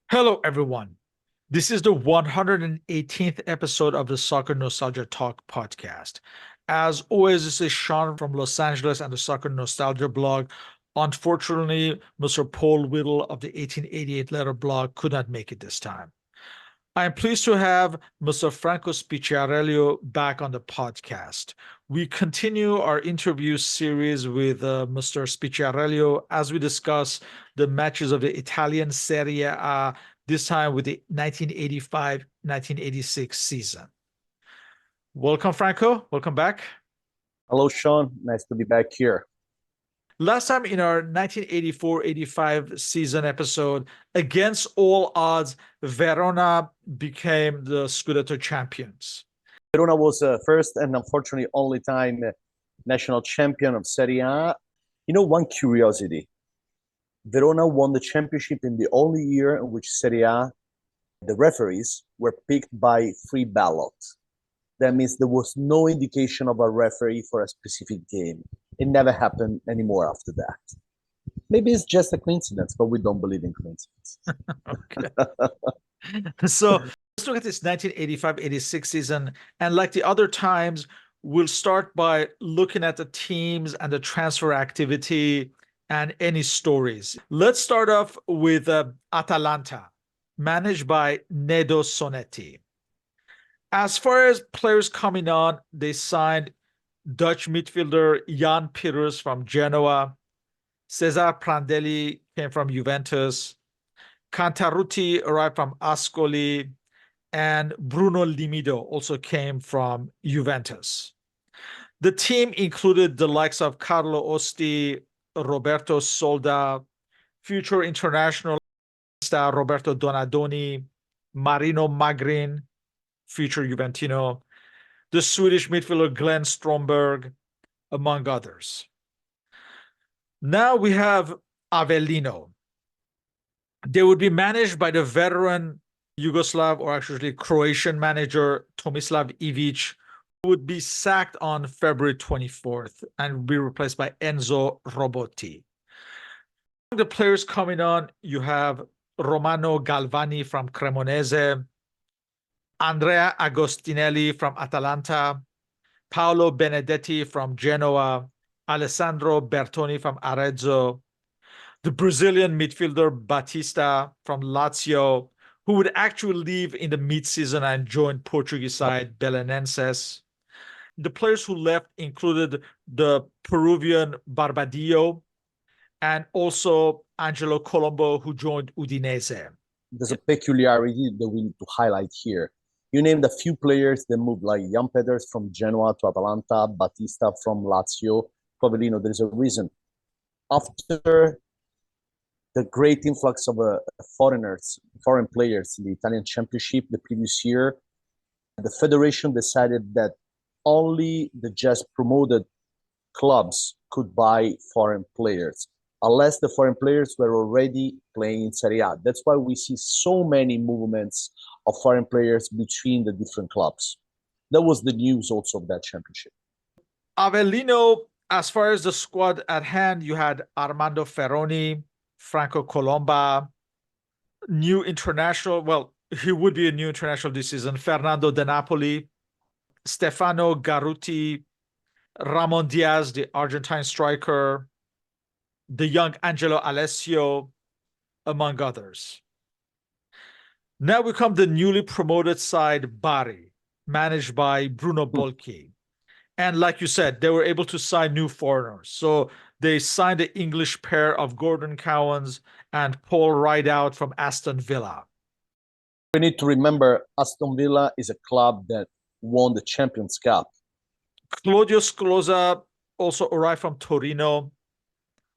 Hello, everyone. This is the 118th episode of the Soccer Nostalgia Talk podcast. As always, this is Sean from Los Angeles and the Soccer Nostalgia blog. Unfortunately, Mr. Paul Whittle of the 1888 letter blog could not make it this time. I am pleased to have Mr. Franco Spicciariello back on the podcast. We continue our interview series with Mr. Spicciariello as we discuss the matches of the Italian Serie A, this time with the 1985-1986 season. Welcome, Franco. Welcome back. Hello, Sean. Nice to be back here. Last time in our 1984-85 season episode, against all odds, Verona became the Scudetto champions. Verona was first and unfortunately only time national champion of Serie A. One curiosity. Verona won the championship in the only year in which Serie A, the referees were picked by free ballot. That means there was no indication of a referee for a specific game. It never happened anymore after that. Maybe it's just a coincidence, but we don't believe in coincidence. Okay. So let's look at this 1985-86 season. And like the other times, we'll start by looking at the teams and the transfer activity and any stories. Let's start off with Atalanta, managed by Nedo Sonetti. As far as players coming on, they signed Dutch midfielder Jan Pirus from Genoa. Cesar Prandelli came from Juventus. Cantarutti arrived from Ascoli. And Bruno Limido also came from Juventus. The team included the likes of Carlo Osti, Roberto Solda, future international star Roberto Donadoni, Marino Magrin, future Juventino, the Swedish midfielder Glenn Stromberg, among others. Now we have Avellino. They would be managed by the veteran Yugoslav, or actually Croatian manager Tomislav Ivic, who would be sacked on February 24th and be replaced by Enzo Robotti. The players coming on, you have Romano Galvani from Cremonese, Andrea Agostinelli from Atalanta, Paolo Benedetti from Genoa, Alessandro Bertoni from Arezzo, the Brazilian midfielder Batista from Lazio, who would actually leave in the mid-season and join Portuguese side Belenenses. The players who left included the Peruvian Barbadillo and also Angelo Colombo, who joined Udinese. There's a peculiarity that we need to highlight here. You named a few players that moved, like Jan Peters from Genoa to Atalanta, Batista from Lazio, Avellino. There's a reason. After the great influx of foreign players in the Italian Championship the previous year, the federation decided that only the just promoted clubs could buy foreign players, unless the foreign players were already playing in Serie A. That's why we see so many movements of foreign players between the different clubs. That was the news also of that championship. Avellino, as far as the squad at hand, you had Armando Ferroni, Franco Colomba, new international, well, he would be a new international this season, Fernando De Napoli, Stefano Garuti, Ramon Diaz, the Argentine striker, the young Angelo Alessio, among others. Now we come the newly promoted side, Bari, managed by Bruno Bolchi. And like you said, they were able to sign new foreigners. So they signed the English pair of Gordon Cowans and Paul Rideout from Aston Villa. We need to remember Aston Villa is a club that won the Champions Cup. Claudio Sclosa also arrived from Torino.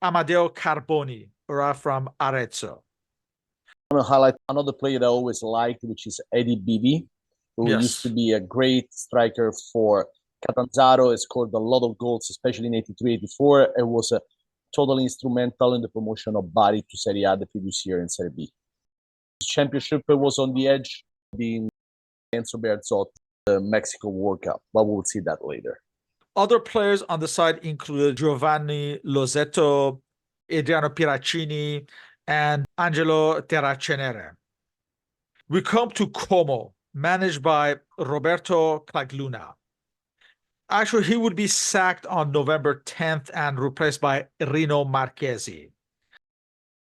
Amadeo Carboni arrived from Arezzo. I want to highlight another player that I always liked, which is Eddie Bibi, who used to be a great striker for Catanzaro. He scored a lot of goals, especially in 83-84. It was totally instrumental in the promotion of Bari to Serie A the previous year in Serie B. The championship was on the edge of being Enzo Bearzot, the Mexico World Cup, but we'll see that later. Other players on the side included Giovanni Losetto, Adriano Piraccini, and Angelo Terracenere. We come to Como, managed by Roberto Clagluna. Actually, he would be sacked on November 10th and replaced by Rino Marchesi.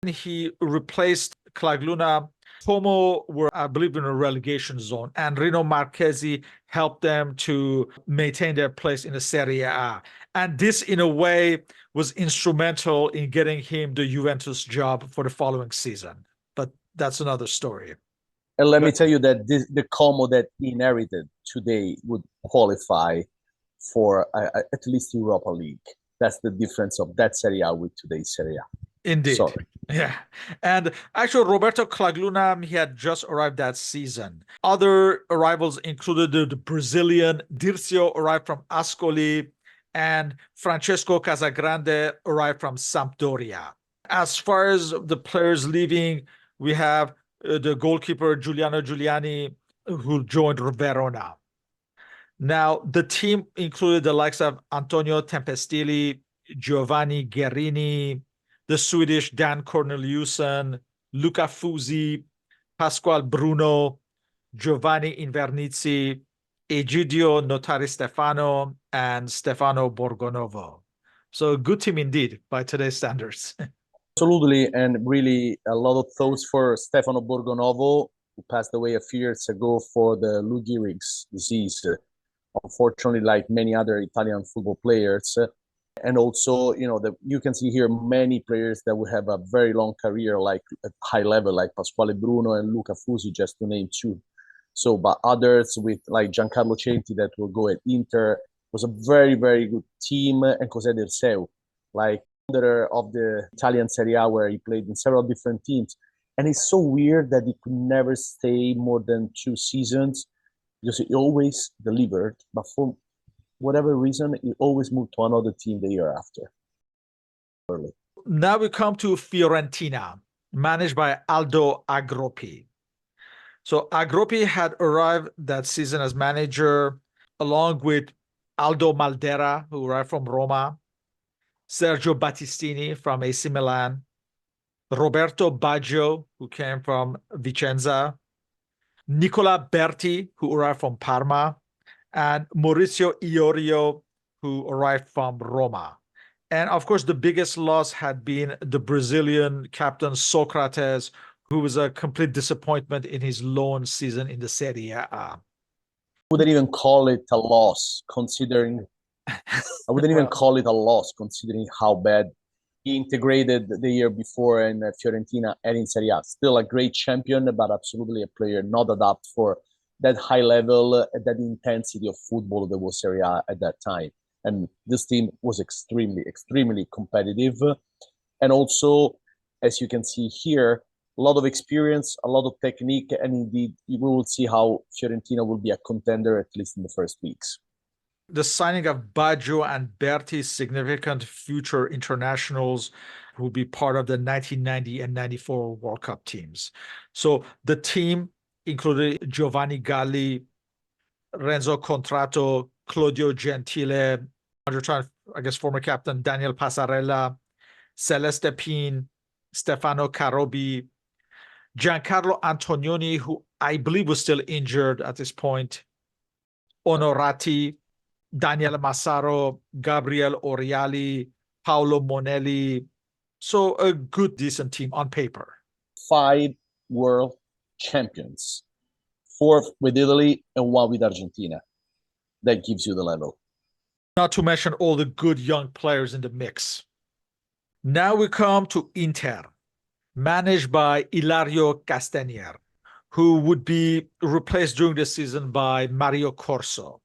He replaced Clagluna. Como were, I believe, in a relegation zone, and Rino Marchesi helped them to maintain their place in the Serie A. And this, in a way, was instrumental in getting him the Juventus job for the following season. But that's another story. And let me tell you that the Como that he inherited today would qualify for at least Europa League. That's the difference of that Serie A with today's Serie A. Indeed. Sorry. Yeah. And actually, Roberto Clagluna, he had just arrived that season. Other arrivals included the Brazilian Dirceu, arrived from Ascoli, and Francesco Casagrande arrived from Sampdoria. As far as the players leaving, we have the goalkeeper Giuliano Giuliani, who joined Verona. Now, the team included the likes of Antonio Tempestilli, Giovanni Guerini, the Swedish Dan Corneliusen, Luca Fusi, Pasquale Bruno, Giovanni Invernizzi, Egidio Notari Stefano, and Stefano Borgonovo. So a good team indeed by today's standards. Absolutely, and really a lot of thoughts for Stefano Borgonovo, who passed away a few years ago for the Lou Gehrig's disease. Unfortunately, like many other Italian football players. And also, you can see here many players that will have a very long career, like at high level, like Pasquale Bruno and Luca Fusi, just to name two. So, but others with like Giancarlo Centi that will go at Inter, was a very, very good team. And José Dirceu, like founder of the Italian Serie A, where he played in several different teams. And it's so weird that he could never stay more than 2 seasons because he always delivered, but for whatever reason, he always moved to another team the year after. Early. Now we come to Fiorentina, managed by Aldo Agroppi. So Agroppi had arrived that season as manager, along with Aldo Maldera, who arrived from Roma, Sergio Battistini from AC Milan, Roberto Baggio, who came from Vicenza, Nicola Berti, who arrived from Parma, and Maurizio Iorio, who arrived from Roma. And of course, the biggest loss had been the Brazilian captain Socrates, who was a complete disappointment in his loan season in the Serie A. I wouldn't even call it a loss, considering how bad he integrated the year before in Fiorentina and in Serie A. Still a great champion, but absolutely a player not adapted for that high level, that intensity of football that was Serie A at that time. And this team was extremely, extremely competitive. And also, as you can see here, a lot of experience, a lot of technique, and indeed, we will see how Fiorentina will be a contender, at least in the first weeks. The signing of Baggio and Berti, significant future internationals who will be part of the 1990 and 94 World Cup teams. So the team included Giovanni Galli, Renzo Contratto, Claudio Gentile, former captain Daniel Passarella, Celeste Pin, Stefano Carobi, Giancarlo Antonioni, who I believe was still injured at this point, Onorati, Daniel Massaro, Gabriel Oriali, Paolo Monelli. So a good, decent team on paper. 5 world champions, 4 with Italy and 1 with Argentina. That gives you the level. Not to mention all the good young players in the mix. Now we come to Inter, managed by Ilario Castagner, who would be replaced during the season by Mario Corso.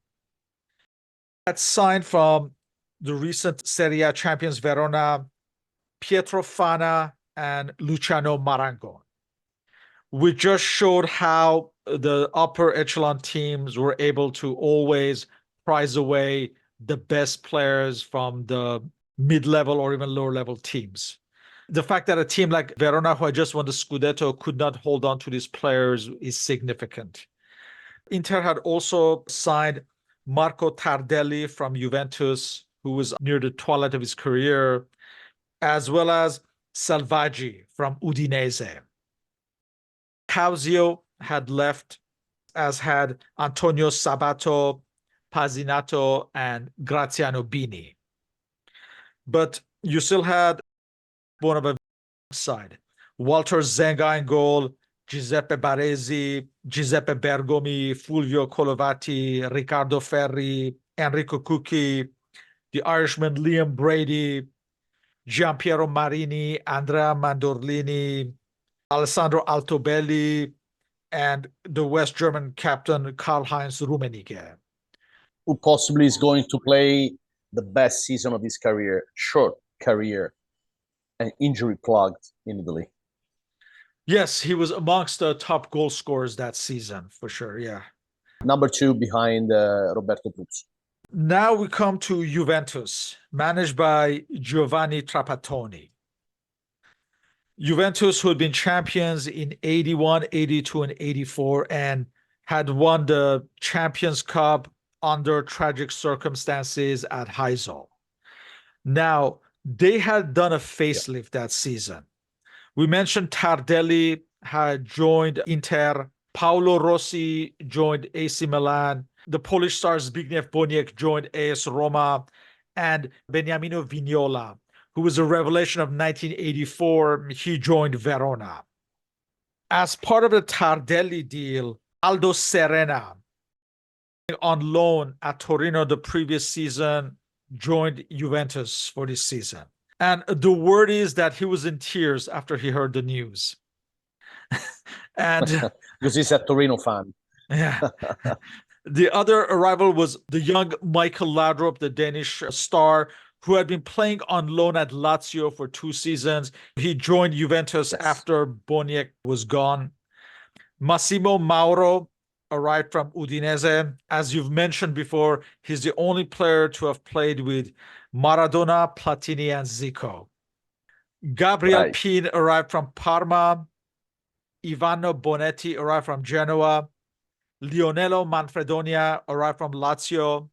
Had signed from the recent Serie A champions Verona, Pietro Fana, and Luciano Marango. We just showed how the upper echelon teams were able to always prize away the best players from the mid-level or even lower-level teams. The fact that a team like Verona, who had just won the Scudetto, could not hold on to these players is significant. Inter had also signed Marco Tardelli from Juventus, who was near the twilight of his career, as well as Salvaggi from Udinese. Causio had left, as had Antonio Sabato, Pazinato, and Graziano Bini. But you still had one of a side. Walter Zenga in goal, Giuseppe Baresi, Giuseppe Bergomi, Fulvio Colovati, Riccardo Ferri, Enrico Cucchi, the Irishman Liam Brady, Giampiero Marini, Andrea Mandorlini, Alessandro Altobelli, and the West German captain Karl-Heinz Rummenigge. Who possibly is going to play the best season of his career, short career, and injury plugged in Italy. Yes, he was amongst the top goal scorers that season, for sure, yeah. Number 2 behind Roberto Puzzo. Now we come to Juventus, managed by Giovanni Trapattoni. Juventus, who had been champions in 81, 82, and 84, and had won the Champions Cup under tragic circumstances at Heysel. Now, they had done a facelift that season. We mentioned Tardelli had joined Inter, Paolo Rossi joined AC Milan, the Polish star Zbigniew Boniek joined AS Roma, and Beniamino Vignola, who was a revelation of 1984, he joined Verona. As part of the Tardelli deal, Aldo Serena, on loan at Torino the previous season, joined Juventus for this season. And the word is that he was in tears after he heard the news. And because he's a Torino fan. Yeah. The other arrival was the young Michael Laudrup, the Danish star, who had been playing on loan at Lazio for 2 seasons. He joined Juventus after Boniek was gone. Massimo Mauro arrived from Udinese. As you've mentioned before, he's the only player to have played with Maradona, Platini, and Zico. Gabriel Pin arrived from Parma. Ivano Bonetti arrived from Genoa. Lionello Manfredonia arrived from Lazio.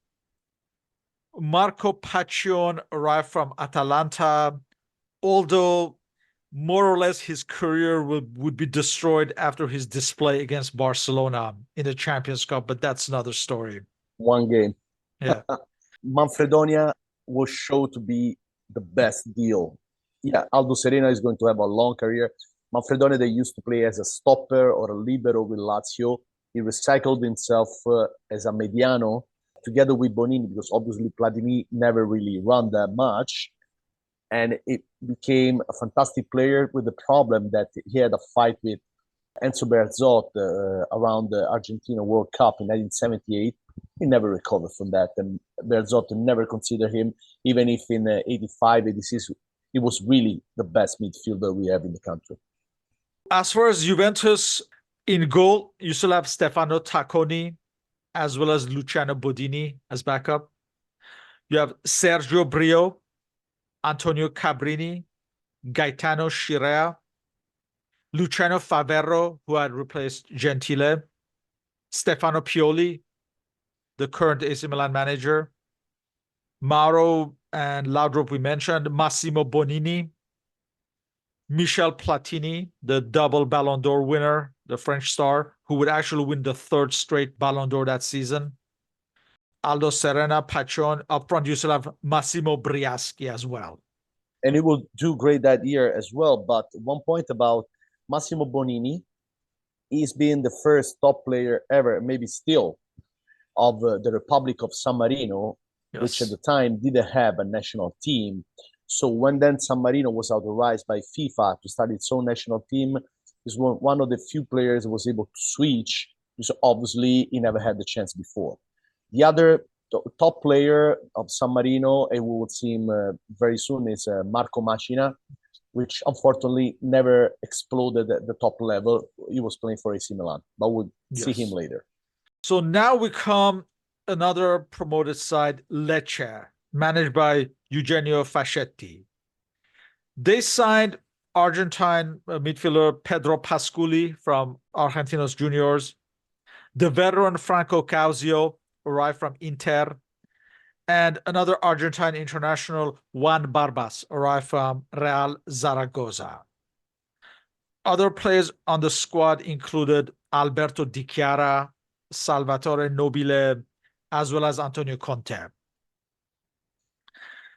Marco Paccion arrived from Atalanta, although more or less his career would be destroyed after his display against Barcelona in the Champions Cup, but that's another story. One game. Yeah. Manfredonia was shown to be the best deal. Yeah, Aldo Serena is going to have a long career. Manfredonia, they used to play as a stopper or a libero with Lazio. He recycled himself as a mediano together with Bonini, because obviously Platini never really run that much. And it became a fantastic player, with the problem that he had a fight with Enzo Berzot around the Argentina World Cup in 1978. He never recovered from that. And Berzot never considered him, even if in 85, 86, he was really the best midfielder we have in the country. As far as Juventus, in goal, you still have Stefano Tacconi, as well as Luciano Bodini as backup. You have Sergio Brio, Antonio Cabrini, Gaetano Scirea, Luciano Favero, who had replaced Gentile, Stefano Pioli, the current AC Milan manager, Mauro and Laudrup we mentioned, Massimo Bonini, Michel Platini, the double Ballon d'Or winner, the French star, who would actually win the 3rd straight Ballon d'Or that season. Aldo Serena, Paccion. Up front, you still have Massimo Briaschi as well. And he will do great that year as well. But one point about Massimo Bonini, he's been the first top player ever, maybe still, of the Republic of San Marino, which at the time didn't have a national team. So when then San Marino was authorized by FIFA to start its own national team, is one of the few players who was able to switch, because obviously he never had the chance before. The other top player of San Marino, and we will see him very soon, is Marco Macina, which unfortunately never exploded at the top level. He was playing for AC Milan, but we'll see him later. So now we come another promoted side, Lecce, managed by Eugenio Fascetti. They signed Argentine midfielder Pedro Pasculi from Argentinos Juniors. The veteran Franco Causio arrived from Inter. And another Argentine international, Juan Barbas, arrived from Real Zaragoza. Other players on the squad included Alberto Di Chiara, Salvatore Nobile, as well as Antonio Conte.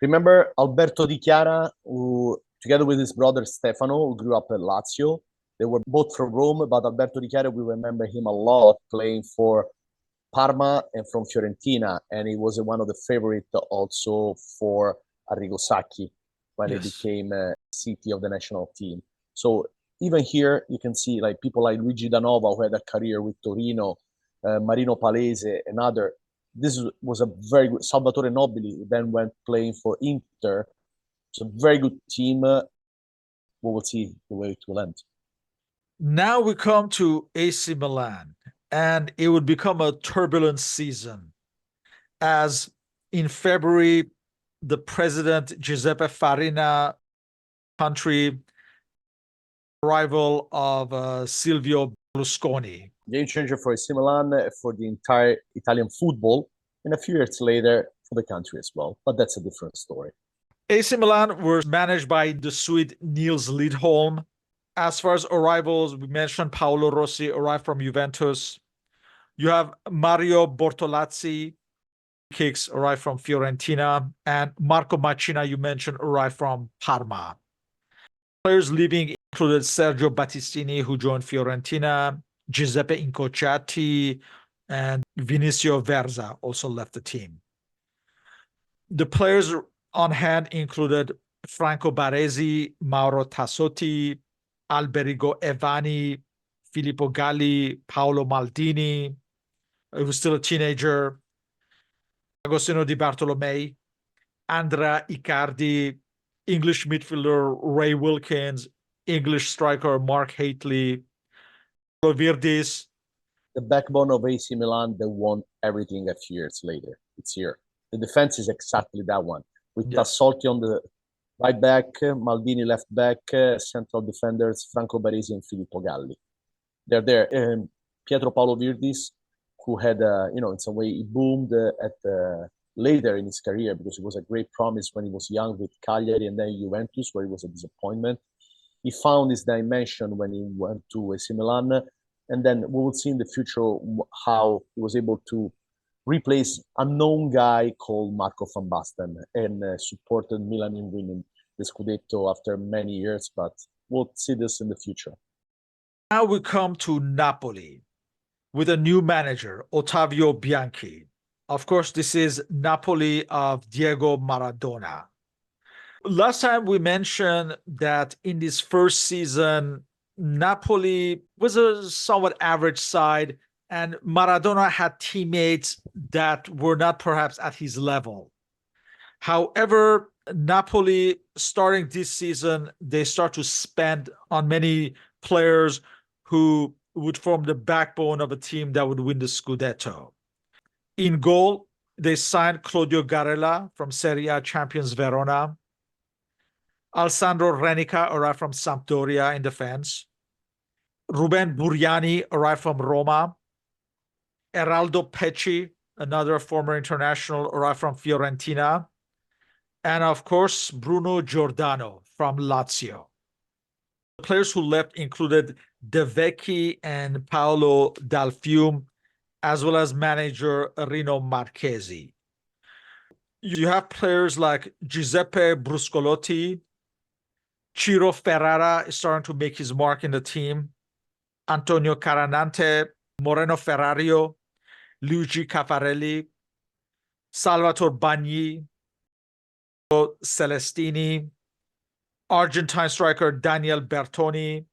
Remember Alberto Di Chiara, who together with his brother Stefano, who grew up at Lazio. They were both from Rome, but Alberto Di Chiara, we remember him a lot playing for Parma and from Fiorentina, and he was one of the favorites also for Arrigo Sacchi when he became CT of the national team. So even here, you can see like people like Luigi Danova, who had a career with Torino, Marino Palese, and other. This was a very good Salvatore Nobili, who then went playing for Inter. It's a very good team. We will see the way it will end. Now we come to AC Milan, and it would become a turbulent season as in February, the president Giuseppe Farina country arrival of Silvio Berlusconi. Game changer for AC Milan, for the entire Italian football, and a few years later for the country as well. But that's a different story. AC Milan were managed by the Swede Niels Lidholm. As far as arrivals, we mentioned Paolo Rossi arrived from Juventus. You have Mario Bortolazzi, kicks arrived from Fiorentina, and Marco Maccina, you mentioned, arrived from Parma. Players leaving included Sergio Battistini, who joined Fiorentina, Giuseppe Incocciati, and Vinicio Verza also left the team. The players on hand included Franco Baresi, Mauro Tassotti, Alberigo Evani, Filippo Galli, Paolo Maldini, who was still a teenager, Agostino Di Bartolomei, Andrea Icardi, English midfielder Ray Wilkins, English striker Mark Haitley, Virdis. The backbone of AC Milan that won everything a few years later. It's here. The defense is exactly that one. With Tassotti on the right back, Maldini left back, central defenders Franco Baresi and Filippo Galli. They're there. Pietro Paolo Virdis, who had, in some way, he boomed later in his career because he was a great promise when he was young with Cagliari and then Juventus, where he was a disappointment. He found his dimension when he went to AC Milan, and then we will see in the future how he was able to replace a known guy called Marco van Basten and supported Milan in winning the Scudetto after many years, but we'll see this in the future. Now we come to Napoli with a new manager, Ottavio Bianchi. Of course, this is Napoli of Diego Maradona. Last time we mentioned that in this first season, Napoli was a somewhat average side, and Maradona had teammates that were not perhaps at his level. However, Napoli, starting this season, they start to spend on many players who would form the backbone of a team that would win the Scudetto. In goal, they signed Claudio Garella from Serie A champions Verona. Alessandro Renica arrived from Sampdoria in defense. Ruben Buriani arrived from Roma. Eraldo Pecci, another former international, arrived from Fiorentina. And of course, Bruno Giordano from Lazio. The players who left included De Vecchi and Paolo Dal Fiume, as well as manager Rino Marchesi. You have players like Giuseppe Bruscolotti, Ciro Ferrara is starting to make his mark in the team, Antonio Caranante, Moreno Ferrario, Luigi Caffarelli, Salvatore Bagni, Celestini, Argentine striker Daniel Bertoni,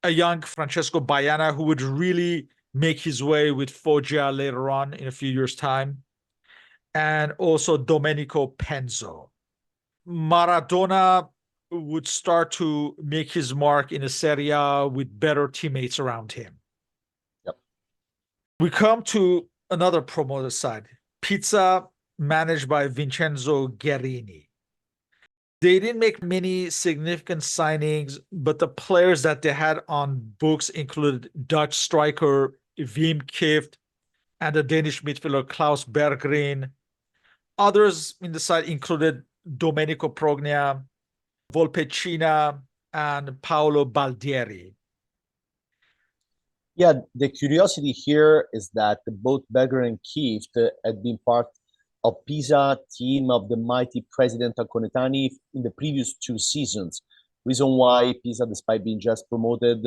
a young Francesco Baiana who would really make his way with Foggia later on in a few years' time, and also Domenico Penzo. Maradona would start to make his mark in a Serie A with better teammates around him. Yep. We come to another promoter side, Pizza, managed by Vincenzo Guerini. They didn't make many significant signings, but the players that they had on books included Dutch striker Wim Kieft and the Danish midfielder Klaus Berggren. Others in the side included Domenico Progna, Volpecina, and Paolo Baldieri. Yeah, the curiosity here is that both Berger and Kieft had been part of Pisa team of the mighty President Anconetani in the previous 2 seasons. Reason why Pisa, despite being just promoted,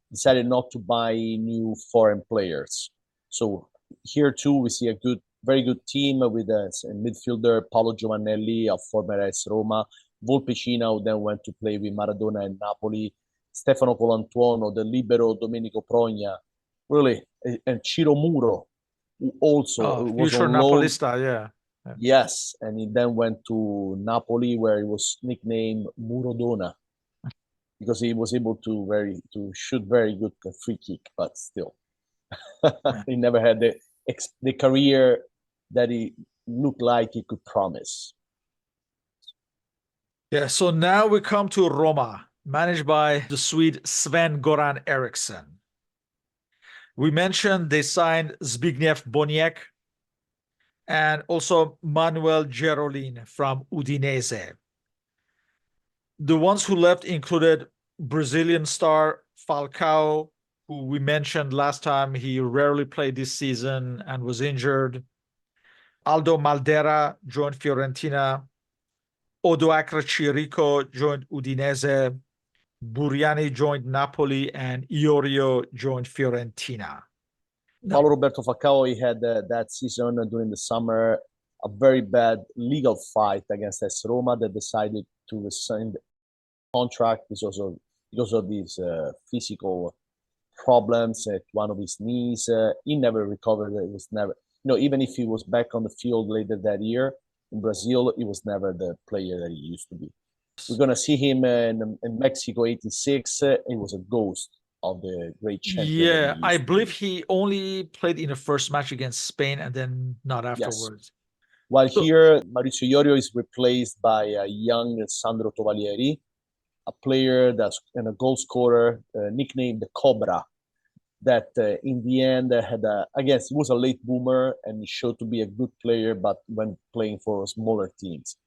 decided not to buy new foreign players. So here too, we see a very good team with a midfielder Paolo Giovanelli of former AS Roma, Volpecina, who then went to play with Maradona and Napoli, Stefano Colantuono, the libero Domenico Progna, really, and Ciro Muro, who also was future on loan. Napolista, yeah. Yes, and he then went to Napoli, where he was nicknamed Murodona because he was able to shoot very good free kick, but still, he never had the career that he looked like he could promise. Yeah, so now we come to Roma, managed by the Swede Sven-Goran Eriksson. We mentioned they signed Zbigniew Boniek and also Manuel Gerolin from Udinese. The ones who left included Brazilian star Falcao, who we mentioned last time. He rarely played this season and was injured. Aldo Maldera joined Fiorentina. Odoacre Chirico joined Udinese. Buriani joined Napoli, and Iorio joined Fiorentina. Paulo Roberto Falcao, he had that season during the summer a very bad legal fight against AS Roma that decided to rescind the contract because of these physical problems at one of his knees. He never recovered. It was never, even if he was back on the field later that year in Brazil, he was never the player that he used to be. We're gonna see him in Mexico '86. He was a ghost of the great champion. Yeah, I believe he only played in the first match against Spain and then not afterwards. Yes. While here, Maurizio Iorio is replaced by a young Sandro Tovalieri, a player and a goal scorer nicknamed the Cobra, that in the end I guess he was a late boomer and showed to be a good player, but when playing for smaller teams.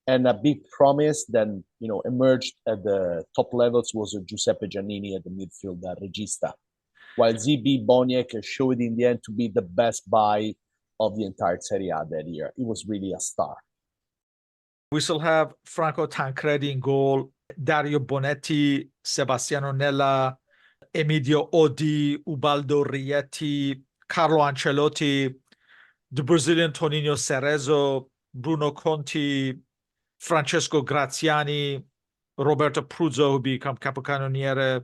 And a big promise then, emerged at the top levels was Giuseppe Giannini at the midfield, regista. While ZB Boniek showed in the end to be the best buy of the entire Serie A that year. He was really a star. We still have Franco Tancredi in goal, Dario Bonetti, Sebastiano Nella, Emidio Odi, Ubaldo Rietti, Carlo Ancelotti, the Brazilian Toninho Cerezo, Bruno Conti, Francesco Graziani, Roberto Pruzzo, who became capocannoniere,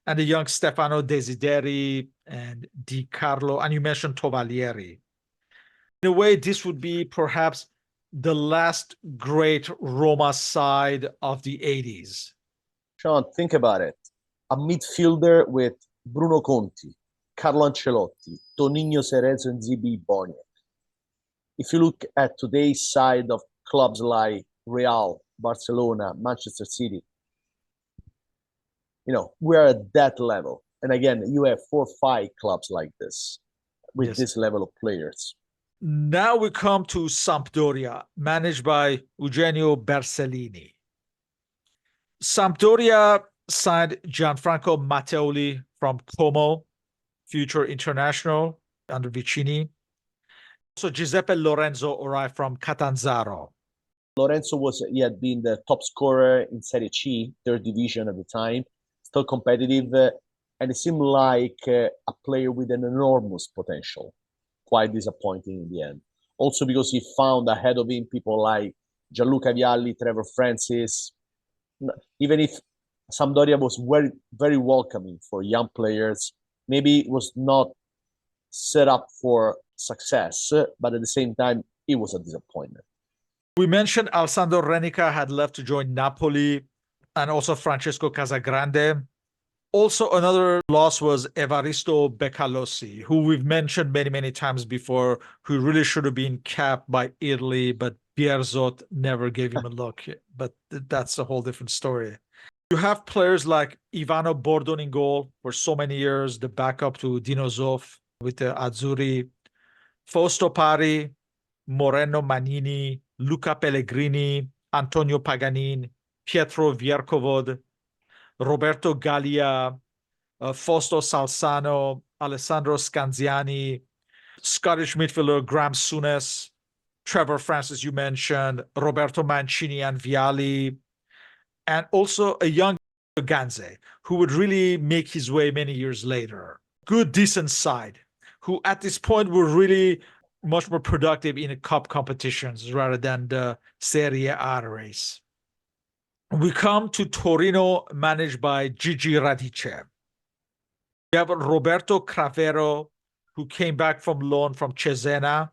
and the young Stefano Desideri and Di Carlo, and you mentioned Tovalieri. In a way, this would be perhaps the last great Roma side of the 80s. Sean, think about it. A midfielder with Bruno Conti, Carlo Ancelotti, Toninho Cerezo, and ZB Boniek. If you look at today's side of clubs like Real, Barcelona, Manchester City, we're at that level. And again, you have 4 or 5 clubs like this with this level of players. Now we come to Sampdoria, managed by Eugenio Bersellini. Sampdoria signed Gianfranco Matteoli from Como, future international under Vicini. So Giuseppe Lorenzo arrived from Catanzaro. Lorenzo he had been the top scorer in Serie C, third division at the time, still competitive, and it seemed like a player with an enormous potential. Quite disappointing in the end. Also because he found ahead of him people like Gianluca Vialli, Trevor Francis. Even if Sampdoria was very, very welcoming for young players, maybe it was not set up for success, but at the same time, it was a disappointment. We mentioned Alessandro Renica had left to join Napoli, and also Francesco Casagrande. Also, another loss was Evaristo Beccalossi, who we've mentioned many, many times before, who really should have been capped by Italy, but Bearzot never gave him a look. But that's a whole different story. You have players like Ivano Bordon in goal for so many years, the backup to Dino Zoff with the Azzurri, Fausto Pari, Moreno Manini, Luca Pellegrini, Antonio Paganin, Pietro Viercovod, Roberto Gallia, Fausto Salzano, Alessandro Scanziani, Scottish midfielder Graham Souness, Trevor Francis, you mentioned, Roberto Mancini and Vialli, and also a young Ganze, who would really make his way many years later. Good, decent side, who at this point were really much more productive in cup competitions rather than the Serie A race. We come to Torino, managed by Gigi Radice. We have Roberto Cravero, who came back from loan from Cesena.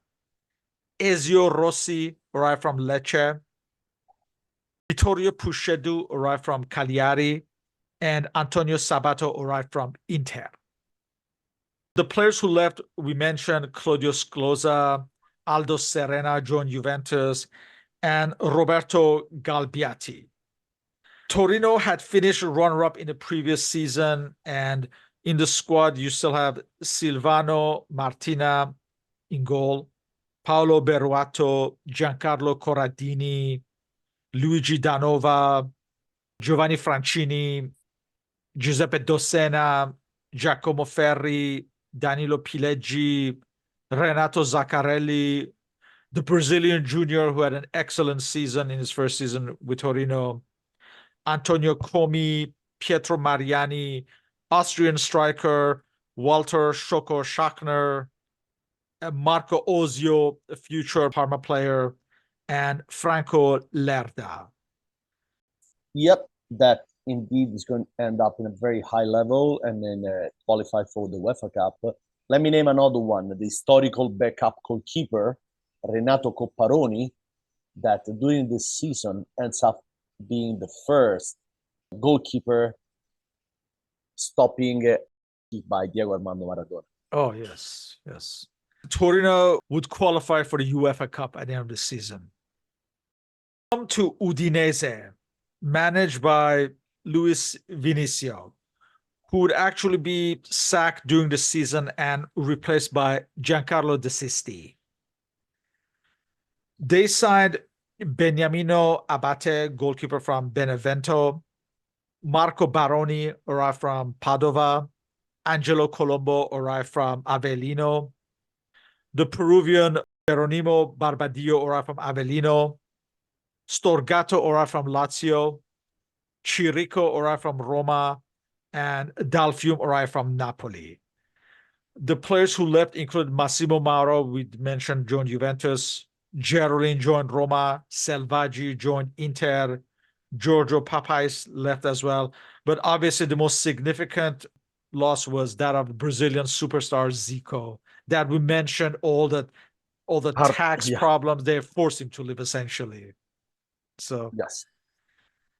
Ezio Rossi arrived from Lecce. Vittorio Puchedu arrived from Cagliari. And Antonio Sabato arrived from Inter. The players who left, we mentioned Claudio Sclosa, Aldo Serena joined Juventus, and Roberto Galbiati. Torino had finished runner-up in the previous season, and in the squad, you still have Silvano Martina in goal, Paolo Beruato, Giancarlo Corradini, Luigi Danova, Giovanni Francini, Giuseppe Dossena, Giacomo Ferri, Danilo Pileggi, Renato Zaccarelli, the Brazilian junior who had an excellent season in his first season with Torino, Antonio Comi, Pietro Mariani, Austrian striker Walter Schoko Schachner, Marco Ozio, a future Parma player, and Franco Lerda. Yep, that indeed is going to end up in a very high level and then qualify for the UEFA Cup. Let me name another one, the historical backup goalkeeper, Renato Copparoni, that during this season ends up being the first goalkeeper stopping by Diego Armando Maradona. Oh, yes, yes. Torino would qualify for the UEFA Cup at the end of the season. Come to Udinese, managed by Luis Vinicio, who would actually be sacked during the season and replaced by Giancarlo De Sisti. They signed Beniamino Abate, goalkeeper from Benevento, Marco Baroni arrived from Padova, Angelo Colombo arrived from Avellino, the Peruvian Geronimo Barbadillo arrived from Avellino, Storgato arrived from Lazio, Chirico arrived from Roma, and Dalfium arrived from Napoli. The players who left include Massimo Mauro, we mentioned, joined Juventus, Gerolin joined Roma, Selvaggi joined Inter, Giorgio Papais left as well. But obviously the most significant loss was that of Brazilian superstar Zico, that we mentioned all the tax problems, they forced him to leave essentially. So yes.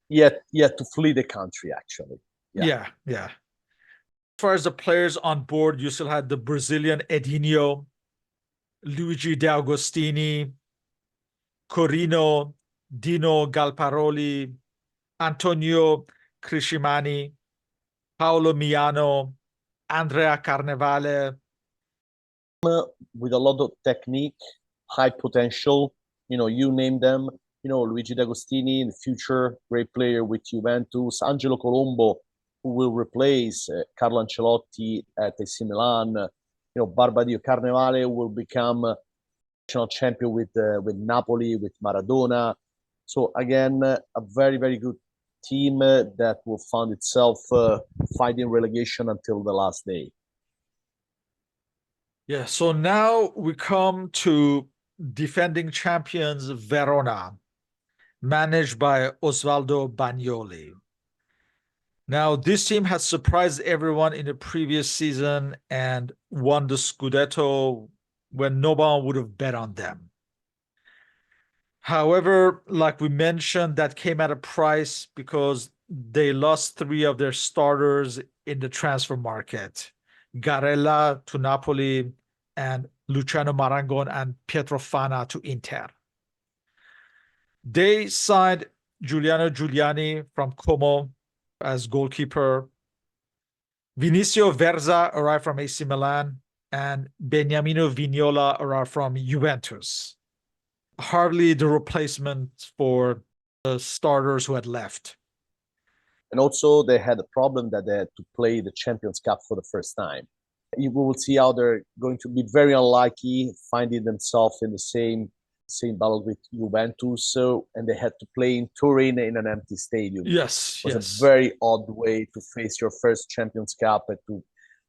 Yet to flee the country, actually. Yeah. As far as the players on board, you still had the Brazilian Edinho, Luigi D'Agostini, Corino, Dino Galparoli, Antonio Criscimani, Paolo Miano, Andrea Carnevale. With a lot of technique, high potential, you name them, Luigi D'Agostini, in the future, great player with Juventus, Angelo Colombo, who will replace Carlo Ancelotti at AC Milan, Barbadillo. Carnevale will become national champion with Napoli, with Maradona. So again, a very, very good team that will find itself fighting relegation until the last day. Yeah, so now we come to defending champions Verona, managed by Osvaldo Bagnoli. Now, this team has surprised everyone in the previous season and won the Scudetto when no one would have bet on them. However, like we mentioned, that came at a price because they lost 3 of their starters in the transfer market. Garella to Napoli and Luciano Marangon and Pietro Fana to Inter. They signed Giuliano Giuliani from Como as goalkeeper. Vinicio Verza arrived from AC Milan, and Beniamino Vignola arrived from Juventus. Hardly the replacement for the starters who had left. And also they had a problem that they had to play the Champions Cup for the first time. You will see how they're going to be very unlucky, finding themselves in the same battle with Juventus. So, and they had to play in Turin in an empty stadium. Yes, It was yes. a very odd way to face your first Champions Cup and to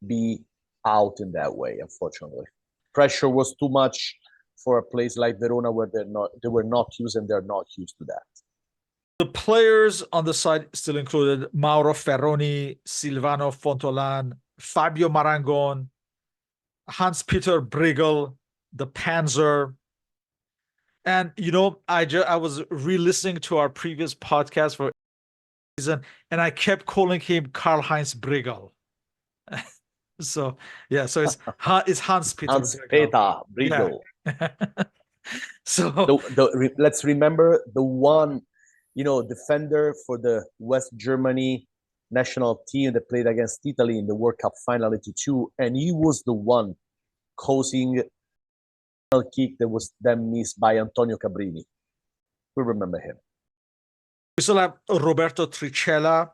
be out in that way, unfortunately. Pressure was too much for a place like Verona where they were not used and they're not used to that. The players on the side still included Mauro Ferroni, Silvano Fontolan, Fabio Marangon, Hans-Peter Briegel, the Panzer. And I was re-listening to our previous podcast for season, and I kept calling him Karl-Heinz Briegel. So yeah, so it's Hans-Peter Briegel. Hans-Peter Briegel. Yeah. So let's remember the one, defender for the West Germany national team that played against Italy in the World Cup final '82, and he was the one causing a kick that was then missed by Antonio Cabrini. We remember him. We still have Roberto Tricella,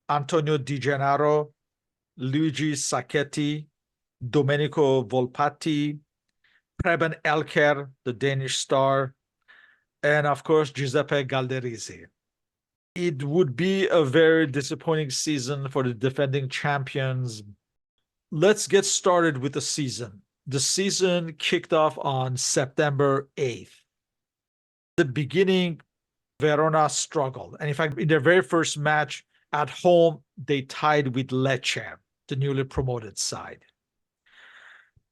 Antonio Di Gennaro, Luigi Sacchetti, Domenico Volpatti, Preben Elker, the Danish star, and of course Giuseppe Galderisi. It would be a very disappointing season for the defending champions. Let's get started with the season. The season kicked off on September 8th. The beginning, Verona struggled. And in fact, in their very first match at home, they tied with Lecce, the newly promoted side.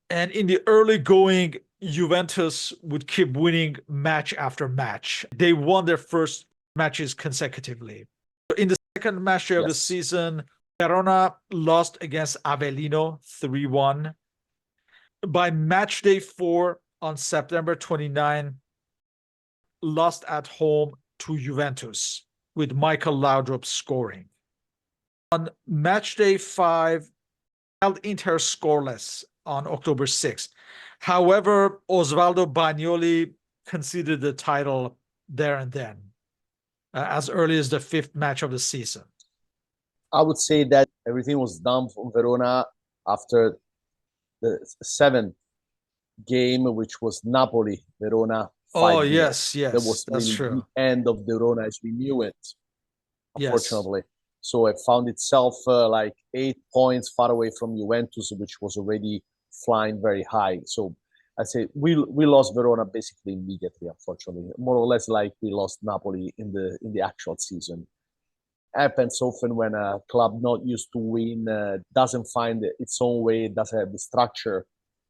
And in the early going, Juventus would keep winning match after match. They won their first matches consecutively. In the second match of the season, Verona lost against Avellino 3-1. By match day 4 on September 29, lost at home to Juventus with Michael Laudrup scoring. On match day 5, held Inter scoreless on October 6th. However, Osvaldo Bagnoli conceded the title there and then, as early as the 5th match of the season. I would say that everything was done from Verona after the 7th game, which was Napoli-Verona. Oh, yes, that was that's really true. the end of Verona as we knew it, unfortunately. Yes. So it found itself like 8 points far away from Juventus, which was already flying very high. So I say we lost Verona basically immediately, unfortunately, more or less like we lost Napoli in the actual season. Happens often when a club not used to win doesn't find its own way, doesn't have the structure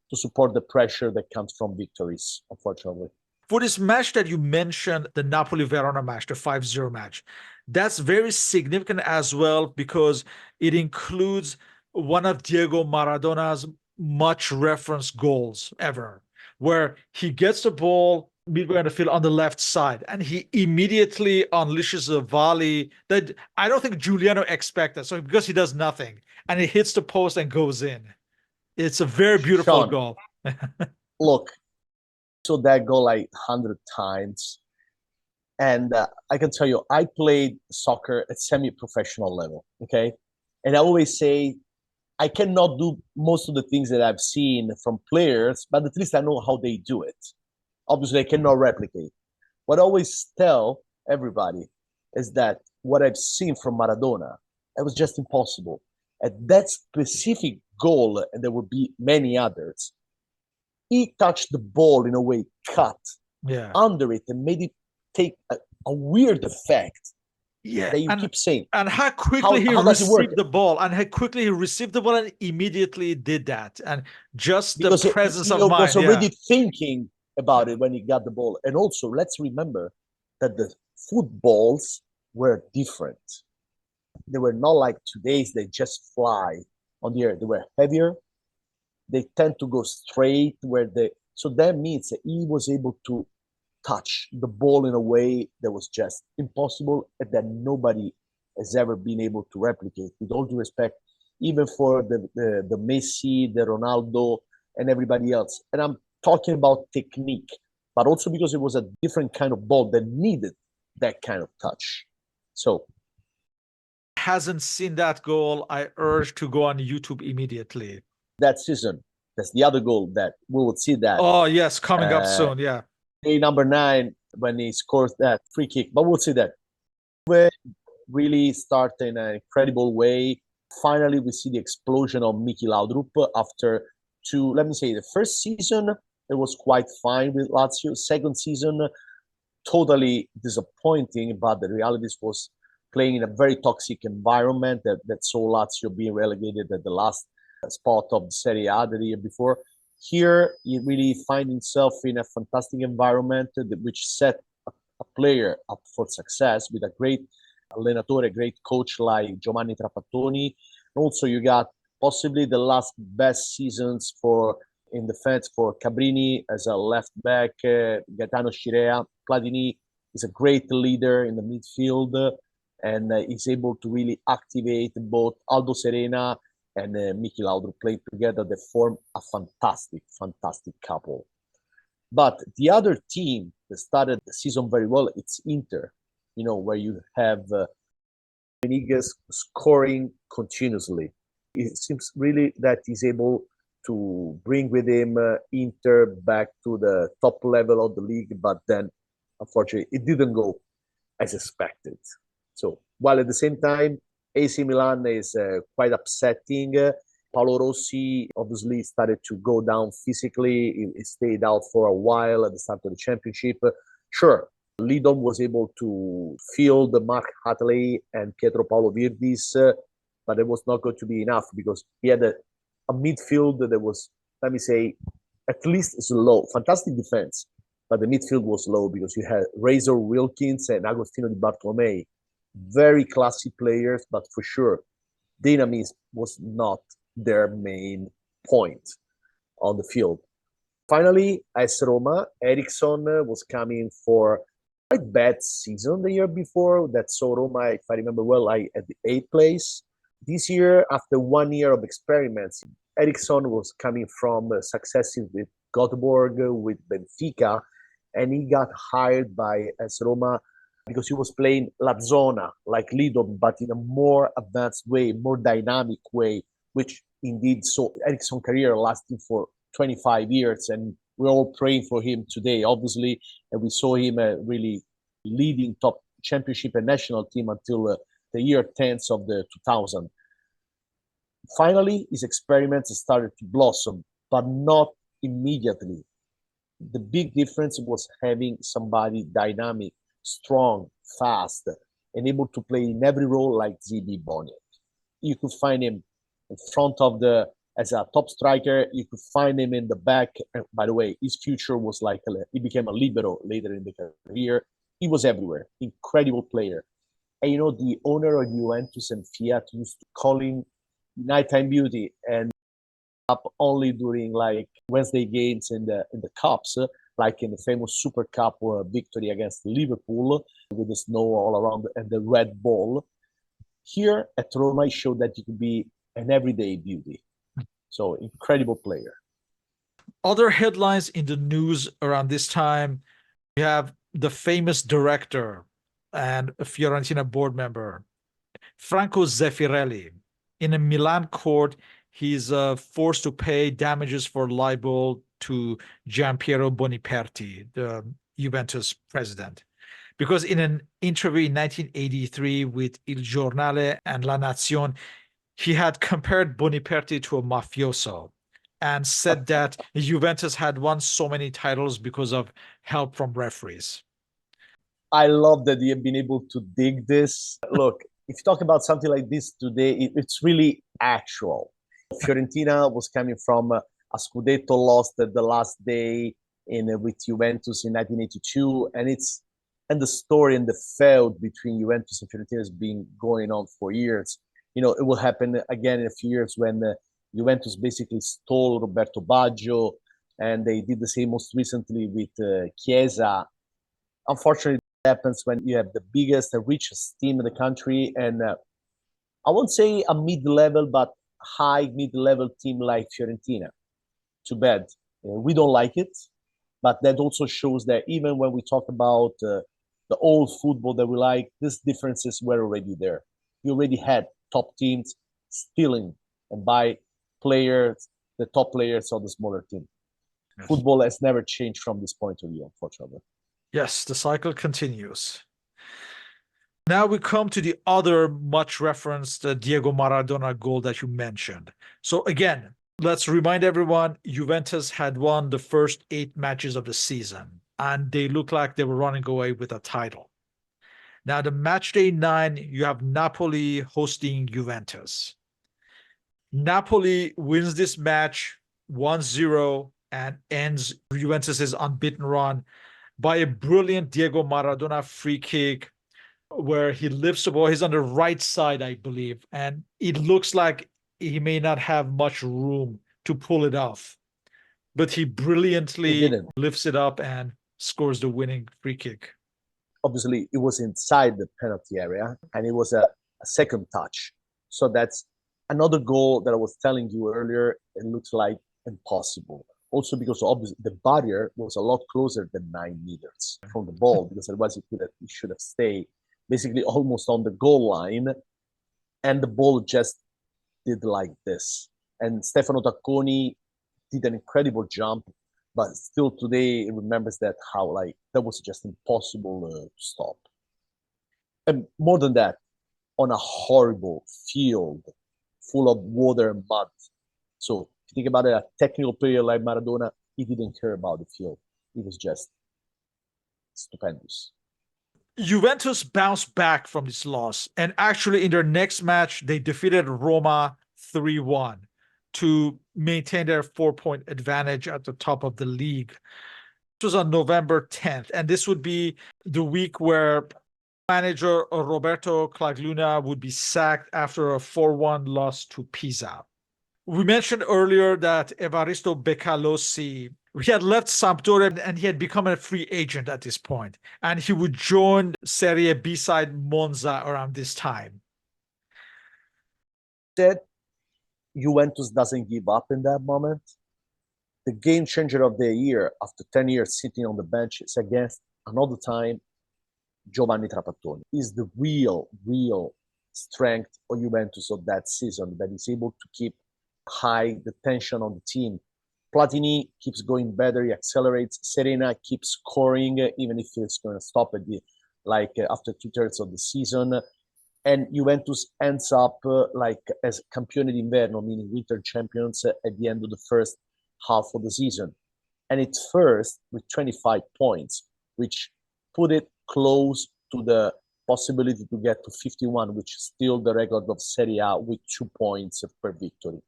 to support the pressure that comes from victories, unfortunately. For this match that you mentioned, the Napoli-Verona match, the 5-0 match, that's very significant as well because it includes one of Diego Maradona's much referenced goals ever, where he gets the ball midway on the field on the left side, and he immediately unleashes a volley that I don't think Giuliano expected. So because he does nothing, and it hits the post and goes in. It's a very beautiful Sean, goal. Look, so that goal like 100 times. And I can tell you, I played soccer at semi-professional level, okay? And I always say, I cannot do most of the things that I've seen from players, but at least I know how they do it. Obviously, I cannot replicate. What I always tell everybody is that what I've seen from Maradona, it was just impossible. At that specific goal, and there would be many others, he touched the ball in a way, cut under it, and made it take a weird effect. Yeah, that you keep saying. And how quickly he received the ball, and immediately did that, and just because the presence of mind. He was already thinking about it when he got the ball. And also, let's remember that the footballs were different. They were not like today's; they just fly on the air. They were heavier. They tend to go straight where they. So that means that he was able to touch the ball in a way that was just impossible and that nobody has ever been able to replicate. With all due respect, even for the Messi, the Ronaldo, and everybody else. And I'm talking about technique, but also because it was a different kind of ball that needed that kind of touch. So hasn't seen that goal, I urge to go on YouTube immediately. That season, that's the other goal that we would see that. Oh, yes, coming up soon, yeah. Day number 9, when he scores that free kick, but we'll see that. We really start in an incredible way. Finally, we see the explosion of Miki Laudrup after let me say, the first season, it was quite fine with Lazio. Second season, totally disappointing, but the reality was playing in a very toxic environment that saw Lazio being relegated at the last spot of the Serie A the year before. Here, he really finds himself in a fantastic environment which set a player up for success with a great allenatore, a great coach like Giovanni Trapattoni. Also, you got possibly the last best seasons in defense for Cabrini as a left back, Gaetano Scirea. Platini is a great leader in the midfield, and is able to really activate both Aldo Serena and Miki Laudrup playing together. They form a fantastic couple. But the other team that started the season very well, it's Inter, where you have Benitez scoring continuously. It seems really that he's able to bring with him Inter back to the top level of the league, but then unfortunately it didn't go as expected. So while at the same time AC Milan is quite upsetting, Paolo Rossi obviously started to go down physically. He stayed out for a while at the start of the championship. Sure, Lidon was able to field Mark Hatley and Pietro Paolo Virdis, but it was not going to be enough because he had a midfield that was, let me say, at least slow. Fantastic defense, but the midfield was low because you had Razor Wilkins and Agostino Di Bartolomei. Very classy players, but for sure, dynamism was not their main point on the field. Finally, AS Roma, Eriksson was coming for a quite bad season the year before. That saw Roma, if I remember well, at the 8th place. This year, after 1 year of experiments, Eriksson was coming from successes with Göteborg, with Benfica, and he got hired by AS Roma because he was playing La Zona, like Lidon, but in a more advanced way, more dynamic way, which indeed saw Eriksson's career lasting for 25 years, and we're all praying for him today, obviously, and we saw him really leading top championship and national team until the year 10th of the 2000. Finally, his experiments started to blossom, but not immediately. The big difference was having somebody dynamic, strong, fast, and able to play in every role like ZB Boniek. You could find him in front of as a top striker. You could find him in the back. By the way, his future was he became a libero later in the career. He was everywhere. Incredible player. And the owner of Juventus and Fiat used to call him nighttime beauty, and up only during Wednesday games in the cups, like in the famous Super Cup victory against Liverpool with the snow all around and the red ball. Here at Roma, he showed that he could be an everyday beauty. So incredible player. Other headlines in the news around this time, we have the famous director and a Fiorentina board member, Franco Zeffirelli. In a Milan court, he's forced to pay damages for libel to Gianpiero Boniperti, the Juventus president. Because in an interview in 1983 with Il Giornale and La Nazione, he had compared Boniperti to a mafioso and said that Juventus had won so many titles because of help from referees. I love that you have been able to dig this. Look, if you talk about something like this today, it's really actual. Fiorentina was coming from a Scudetto lost at the last day with Juventus in 1982, and the story and the feud between Juventus and Fiorentina has been going on for years. It will happen again in a few years when Juventus basically stole Roberto Baggio, and they did the same most recently with Chiesa. Unfortunately, it happens when you have the biggest and richest team in the country, and I won't say a mid-level, but high mid-level team like Fiorentina. Too bad. We don't like it, but that also shows that even when we talk about the old football that we like, these differences were already there. you already had top teams stealing and buy players, the top players of the smaller team. Yes. Football has never changed from this point of view, unfortunately. Yes, the cycle continues. Now we come to the other much referenced Diego Maradona goal that you mentioned. So again, let's remind everyone, Juventus had won the first 8 matches of the season, and they looked like they were running away with a title. Now, the match day 9, you have Napoli hosting Juventus. Napoli wins this match 1-0 and ends Juventus's unbeaten run by a brilliant Diego Maradona free kick where he lifts the ball. He's on the right side, I believe, and it looks like he may not have much room to pull it off, but he brilliantly lifts it up and scores the winning free kick. Obviously, it was inside the penalty area, and it was a second touch. So that's another goal that I was telling you earlier. It looks like impossible. Also because obviously the barrier was a lot closer than 9 meters from the ball, because otherwise it should have stayed basically almost on the goal line, and the ball just did like this. And Stefano Tacconi did an incredible jump, but still today it remembers that how like that was just impossible to stop. And more than that, on a horrible field full of water and mud. So if you think about it, a technical player like Maradona, he didn't care about the field. It was just stupendous. Juventus bounced back from this loss, and actually in their next match, they defeated Roma 3-1 to maintain their 4-point advantage at the top of the league. This was on November 10th, and this would be the week where manager Roberto Clagluna would be sacked after a 4-1 loss to Pisa. We mentioned earlier that Evaristo Becalosi, he had left Sampdoria and he had become a free agent at this point, and he would join Serie B side Monza around this time. That Juventus doesn't give up in that moment. The game changer of the year after 10 years sitting on the bench is against another time Giovanni Trapattoni. Is the real strength of Juventus of that season, that is able to keep high the tension on the team. Platini keeps going better, he accelerates. Serena keeps scoring, even if it's going to stop at the after 2/3 of the season. And Juventus ends up as campione d'inverno, meaning winter champions, at the end of the first half of the season. And it's first with 25 points, which put it close to the possibility to get to 51, which is still the record of Serie A with 2 points per victory.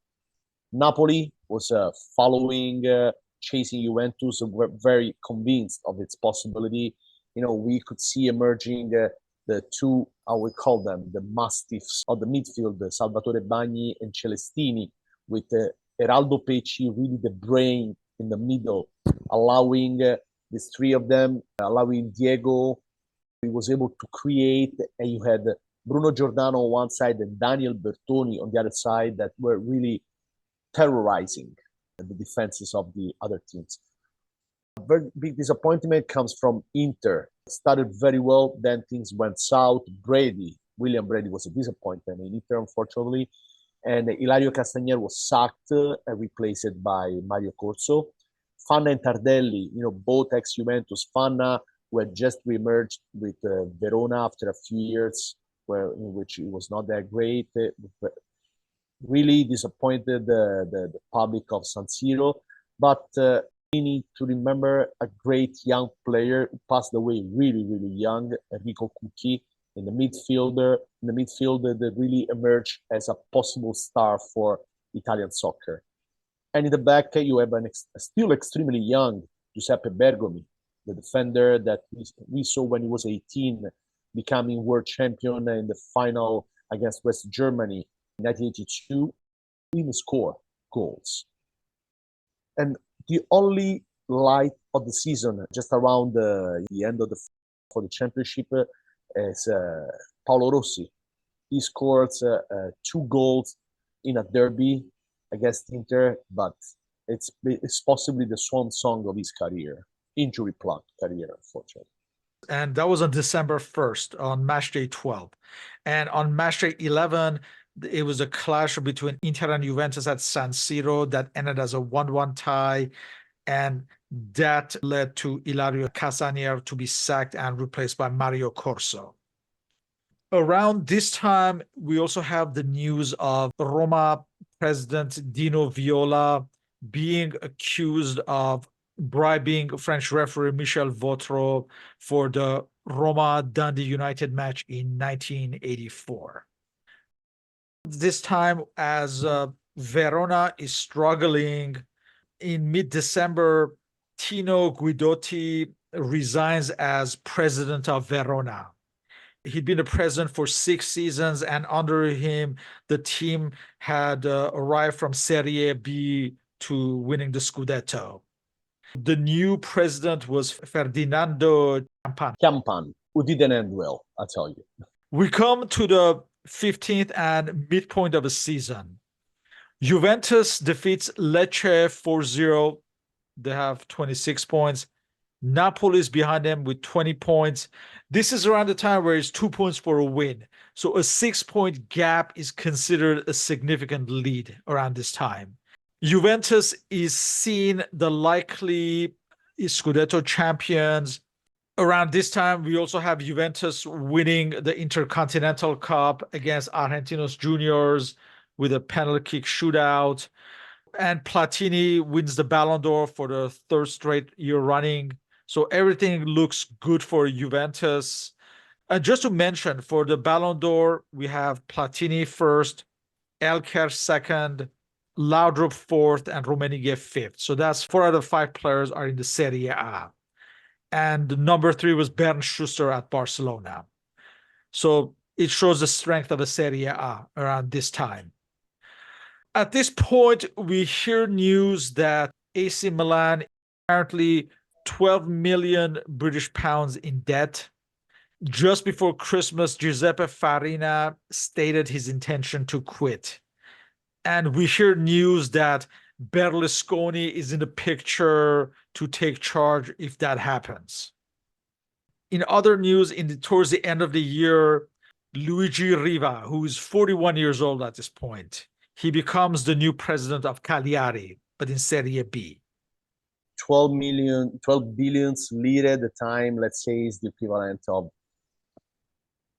Napoli was following, chasing Juventus, were very convinced of its possibility. You know, we could see emerging the two, how we call them, the mastiffs of the midfield, Salvatore Bagni and Celestini, with Eraldo Pecci, really the brain in the middle, allowing these 3 of them, allowing Diego. He was able to create, and you had Bruno Giordano on one side and Daniel Bertoni on the other side, that were really terrorizing the defenses of the other teams. A very big disappointment comes from Inter. Started very well, then things went south. William Brady was a disappointment in Inter, unfortunately. And Ilario Castagnier was sacked and replaced by Mario Corso. Fanna and Tardelli, both ex-Juventus. Fanna, who had just re-emerged with Verona after a few years in which it was not that great. Really disappointed the public of San Siro. But we need to remember a great young player who passed away really young, Enrico Cucchi, in the midfield that really emerged as a possible star for Italian soccer. And in the back, you have a still extremely young Giuseppe Bergomi, the defender that we saw when he was 18, becoming world champion in the final against West Germany in 1982. He didn't score goals. And the only light of the season, just around the end of for the championship, is Paolo Rossi. He scored 2 goals in a derby against Inter, but it's possibly the swan song of his career, injury-plagued career, unfortunately. And that was on December 1st, on match day 12. And on match day 11, it was a clash between Inter and Juventus at San Siro that ended as a 1-1 tie. And that led to Ilario Casanier to be sacked and replaced by Mario Corso. Around this time, we also have the news of Roma president Dino Viola being accused of bribing French referee Michel Vautreau for the Roma Dundee United match in 1984. This time, as Verona is struggling, in mid-December, Tino Guidotti resigns as president of Verona. He'd been the president for 6 seasons, and under him, the team had arrived from Serie B to winning the Scudetto. The new president was Ferdinando Campan, who didn't end well, I'll tell you. We come to the 15th and midpoint of the season. Juventus defeats Lecce 4-0. They have 26 points. Napoli is behind them with 20 points. This is around the time where it's 2 points for a win. So a 6-point gap is considered a significant lead around this time. Juventus is seen the likely Scudetto champions. Around this time, we also have Juventus winning the Intercontinental Cup against Argentinos Juniors with a penalty kick shootout. And Platini wins the Ballon d'Or for the 3rd straight year running. So everything looks good for Juventus. And just to mention, for the Ballon d'Or, we have Platini 1st, Elker 2nd, Laudrup 4th, and Rummenigge 5th. So that's 4 out of 5 players are in the Serie A. And number 3 was Bernd Schuster at Barcelona. So it shows the strength of the Serie A around this time. At this point, we hear news that AC Milan apparently 12 million British pounds in debt. Just before Christmas, Giuseppe Farina stated his intention to quit. And we hear news that Berlusconi is in the picture to take charge if that happens. In other news, towards the end of the year, Luigi Riva, who is 41 years old at this point, he becomes the new president of Cagliari, but in Serie B. 12 billion lire at the time, let's say, is the equivalent of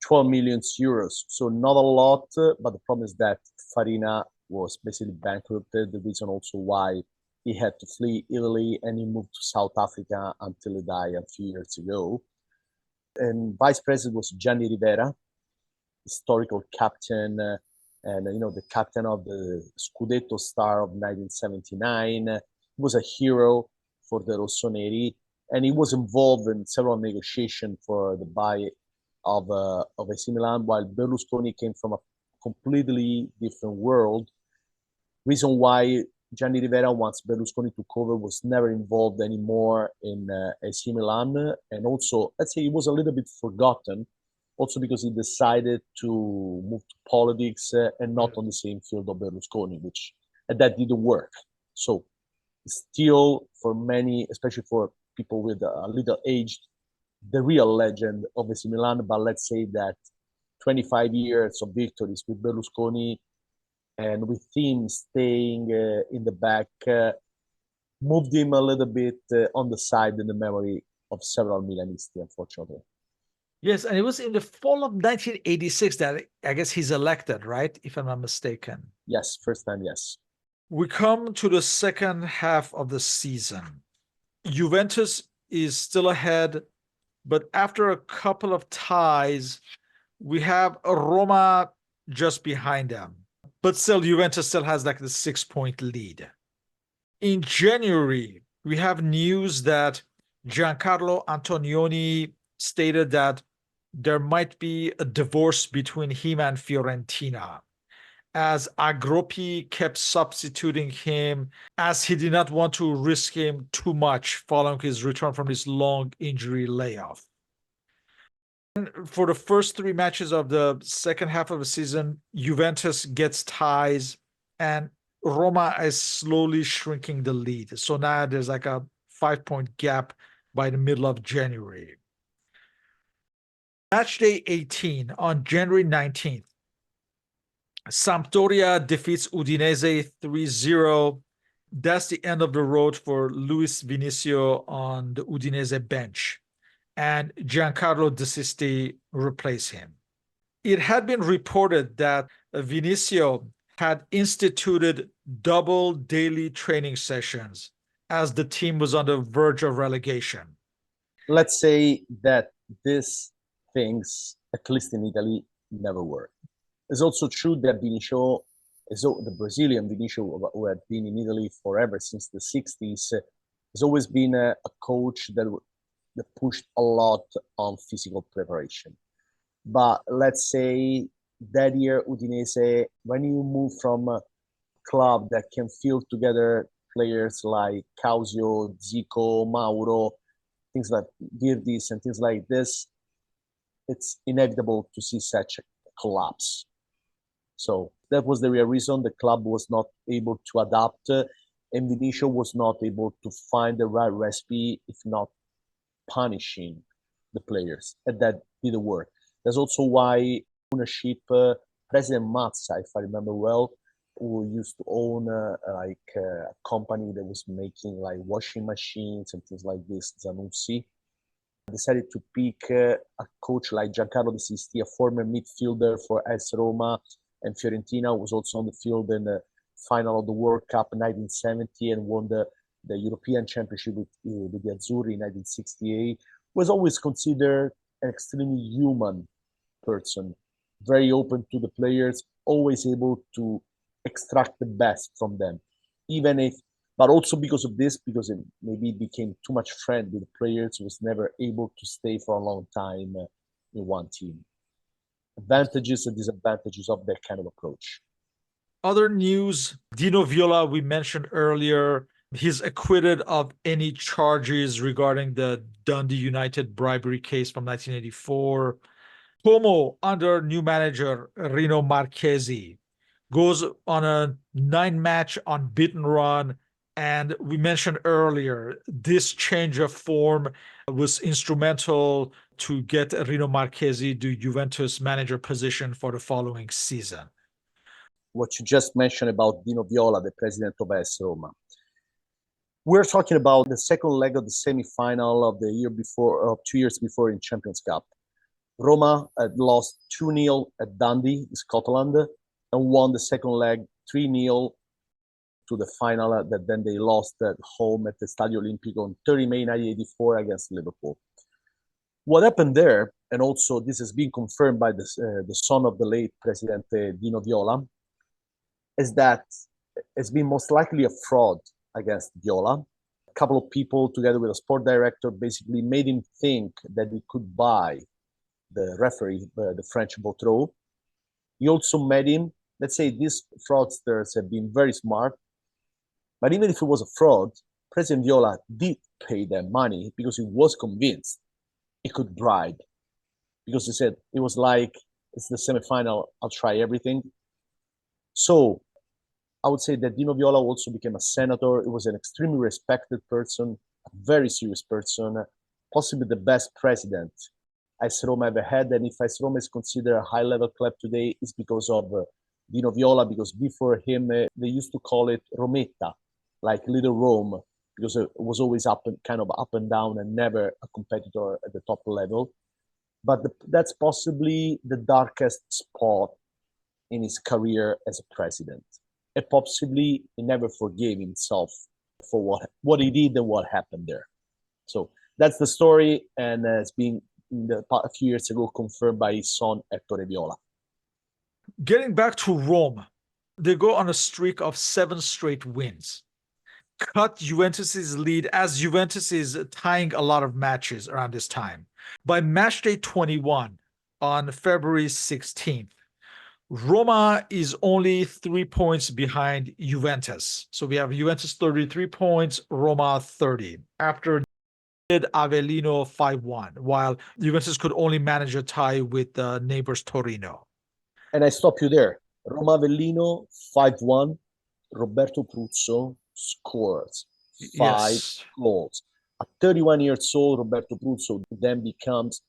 12 million euros. So not a lot, but the problem is that Farina was basically bankrupted. The reason also why he had to flee Italy and he moved to South Africa until he died a few years ago. And vice president was Gianni Rivera, historical captain, and the captain of the Scudetto star of 1979. He was a hero for the Rossoneri, and he was involved in several negotiations for the buy of AC Milan, while Berlusconi came from a completely different world. Reason why Gianni Rivera, once Berlusconi took over, was never involved anymore in AC Milan, and also, let's say, he was a little bit forgotten, also because he decided to move to politics and not on the same field of Berlusconi, which that didn't work. So still, for many, especially for people with a little age, the real legend of AC Milan, but let's say that 25 years of victories with Berlusconi and with him staying in the back moved him a little bit on the side in the memory of several Milanisti, unfortunately. Yes, and it was in the fall of 1986 that I guess he's elected, right? If I'm not mistaken. Yes, first time, yes. We come to the second half of the season. Juventus is still ahead, but after a couple of ties, we have Roma just behind them. But still, Juventus still has like the 6-point lead. In January, we have news that Giancarlo Antonioni stated that there might be a divorce between him and Fiorentina, as Agroppi kept substituting him, as he did not want to risk him too much following his return from this long injury layoff. And for the first 3 matches of the second half of the season, Juventus gets ties, and Roma is slowly shrinking the lead. So now there's like a 5-point gap by the middle of January. Match day 18 on January 19th. Sampdoria defeats Udinese 3-0. That's the end of the road for Luis Vinicio on the Udinese bench, and Giancarlo De Sisti replaced him. It had been reported that Vinicio had instituted double daily training sessions as the team was on the verge of relegation. Let's say that these things, at least in Italy, never work. It's also true that Vinicio, the Brazilian Vinicio, who had been in Italy forever since the 60s, has always been a coach that pushed a lot on physical preparation. But let's say that year, Udinese, when you move from a club that can field together players like Causio, Zico, Mauro, things like Girdis and things like this, it's inevitable to see such a collapse. So that was the real reason the club was not able to adapt, and Vinicio was not able to find the right recipe, if not punishing the players, and that didn't work. That's also why ownership, President Mazza, if I remember well, who used to own a company that was making like washing machines and things like this, Zanussi, decided to pick a coach like Giancarlo De Sisti, a former midfielder for AS Roma and Fiorentina, was also on the field in the final of the World Cup in 1970 and won the European Championship with the Azzurri in 1968, was always considered an extremely human person, very open to the players, always able to extract the best from them, even if, but also because of this, because it maybe became too much friend with the players, was never able to stay for a long time in one team. Advantages and disadvantages of that kind of approach. Other news, Dino Viola, we mentioned earlier, he's acquitted of any charges regarding the Dundee United bribery case from 1984. Como, under new manager Rino Marchesi, goes on a 9-match unbeaten run. And we mentioned earlier, this change of form was instrumental to get Rino Marchesi the Juventus manager position for the following season. What you just mentioned about Dino Viola, the president of AS Roma. We're talking about the second leg of the semi-final of the year before, 2 years before in Champions Cup. Roma had lost 2-0 at Dundee, Scotland, and won the second leg 3-0 to the final that then they lost at home at the Stadio Olimpico on 30 May 1984 against Liverpool. What happened there, and also this has been confirmed by the son of the late President Dino Viola, is that it's been most likely a fraud against Viola. A couple of people, together with a sport director, basically made him think that he could buy the referee, the French Botreau. He also made him, let's say these fraudsters have been very smart, but even if it was a fraud, President Viola did pay them money because he was convinced he could bribe. Because he said, it was like, it's the semi-final, I'll try everything. So I would say that Dino Viola also became a senator. He was an extremely respected person, a very serious person, possibly the best president AS Roma ever had. And if AS Roma is considered a high-level club today, it's because of Dino Viola, because before him, they used to call it Rometta, like Little Rome, because it was always up and down and never a competitor at the top level. But that's possibly the darkest spot in his career as a president. And possibly he never forgave himself for what he did and what happened there. So that's the story, and it's been a few years ago confirmed by his son Ettore Viola. Getting back to Rome, they go on a streak of 7 straight wins, cut Juventus's lead as Juventus is tying a lot of matches around this time. By match day 21 on February 16th, Roma is only 3 points behind Juventus. So we have Juventus 33 points, Roma 30. After Avellino 5-1, while Juventus could only manage a tie with neighbors Torino. And I stop you there. Roma Avellino 5-1. Roberto Pruzzo scores 5 goals. At 31 years old, Roberto Pruzzo then becomes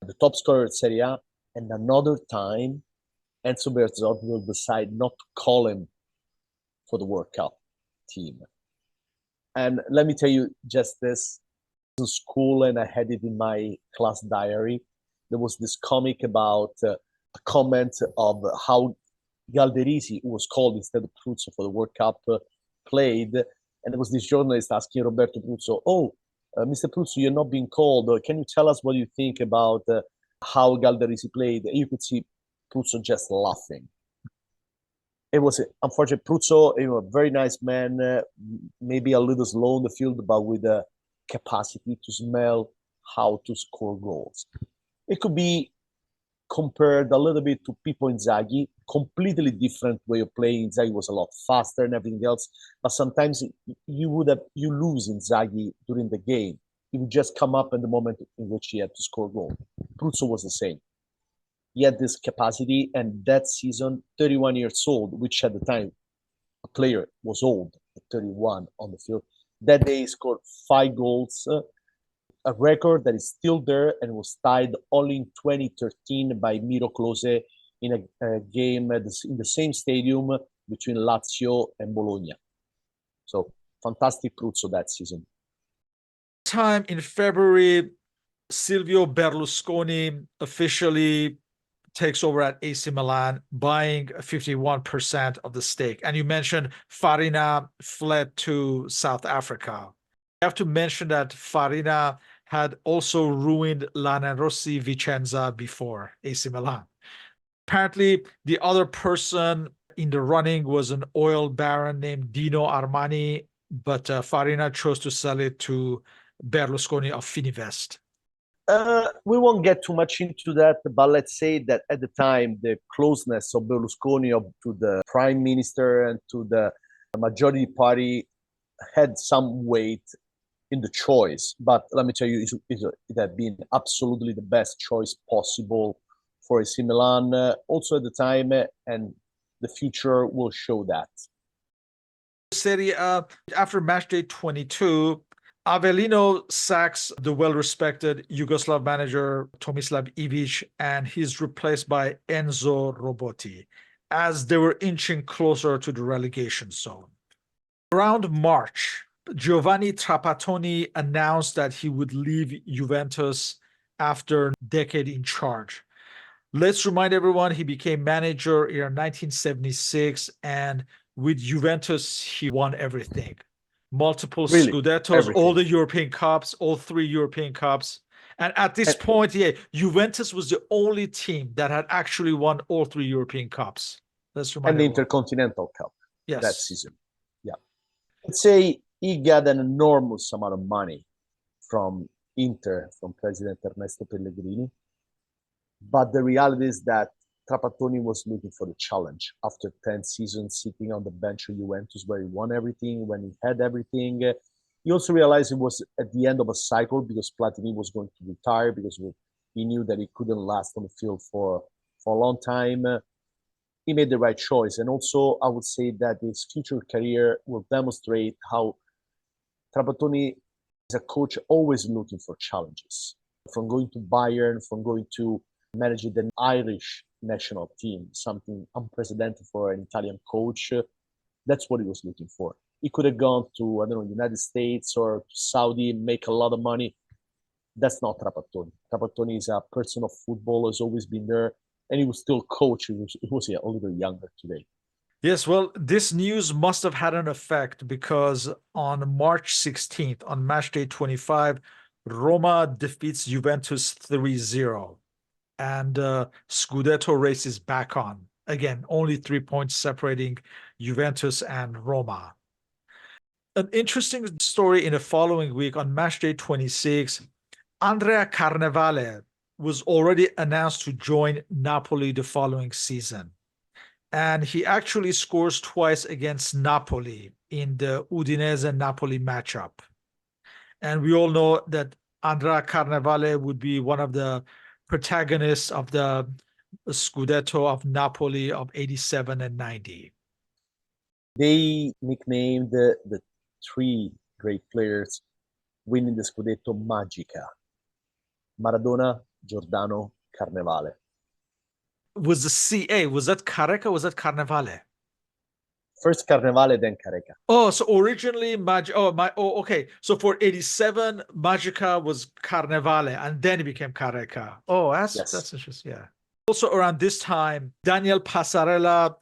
the top scorer at Serie A, and another time Enzo Bearzot will decide not to call him for the World Cup team. And let me tell you just this, in school, and I had it in my class diary, there was this comic about a comment of how Galderisi, who was called instead of Pruzzo for the World Cup, played. And there was this journalist asking Roberto Pruzzo, Mr. Pruzzo, you're not being called. Can you tell us what you think about how Galderisi played? You could see Pruzzo just laughing. It was unfortunate. Pruzzo, a very nice man, maybe a little slow in the field, but with a capacity to smell how to score goals. It could be compared a little bit to Pippo Inzaghi, completely different way of playing. Inzaghi was a lot faster and everything else, but sometimes you lose Inzaghi during the game. He would just come up in the moment in which he had to score a goal. Pruzzo was the same. He had this capacity, and that season, 31 years old, which at the time a player was old at 31 on the field. That day he scored 5 goals, a record that is still there and was tied only in 2013 by Miro Klose in a game in the same stadium between Lazio and Bologna. So fantastic Pruzzo that season. Time in February, Silvio Berlusconi officially takes over at AC Milan, buying 51% of the stake. And you mentioned Farina fled to South Africa. I have to mention that Farina had also ruined Lanerossi Vicenza before AC Milan. Apparently, the other person in the running was an oil baron named Dino Armani, but Farina chose to sell it to Berlusconi of Fininvest. We won't get too much into that, but let's say that at the time, the closeness of Berlusconi to the prime minister and to the majority party had some weight in the choice. But let me tell you, it had been absolutely the best choice possible for AC Milan, also at the time, and the future will show that. Serie A, after match day 22, Avellino sacks the well-respected Yugoslav manager Tomislav Ivic, and he's replaced by Enzo Robotti as they were inching closer to the relegation zone. Around March, Giovanni Trapattoni announced that he would leave Juventus after a decade in charge. Let's remind everyone he became manager in 1976, and with Juventus, he won everything. Multiple Really, Scudettos, everything. all the European Cups, all 3 European Cups. And at this point, Juventus was the only team that had actually won all 3 European Cups. Let's remind and the everyone. Intercontinental Cup that Yes. season. Yeah. Let's say he got an enormous amount of money from Inter, from President Ernesto Pellegrini. But the reality is that Trapattoni was looking for the challenge after 10 seasons sitting on the bench of Juventus, where he won everything, when he had everything. He also realized it was at the end of a cycle because Platini was going to retire, because he knew that he couldn't last on the field for a long time. He made the right choice. And also, I would say that his future career will demonstrate how Trapattoni is a coach always looking for challenges. From going to Bayern, from going to managing the Irish national team, something unprecedented for an Italian coach. That's what he was looking for. He could have gone to, I don't know, United States or Saudi, make a lot of money. That's not Trapattoni. Trapattoni is a person of football, has always been there, and he was still coach. He was a little younger today. Yes, well, this news must have had an effect because on March 16th, on match day 25, Roma defeats Juventus 3-0. And Scudetto race is back on. Again, only 3 points separating Juventus and Roma. An interesting story in the following week on match day 26, Andrea Carnevale was already announced to join Napoli the following season. And he actually scores twice against Napoli in the Udinese-Napoli matchup. And we all know that Andrea Carnevale would be one of the protagonists of the Scudetto of Napoli of 87 and 90. They nicknamed the 3 great players winning the Scudetto Magica. Maradona, Giordano Carnevale. Was the CA, was that Careca, was that Carnevale? First Carnevale, then Careca. Oh, so originally okay. So for 87, Magica was Carnevale and then it became Careca. Oh, Yes. that's interesting. Yeah. Also around this time, Daniel Passarella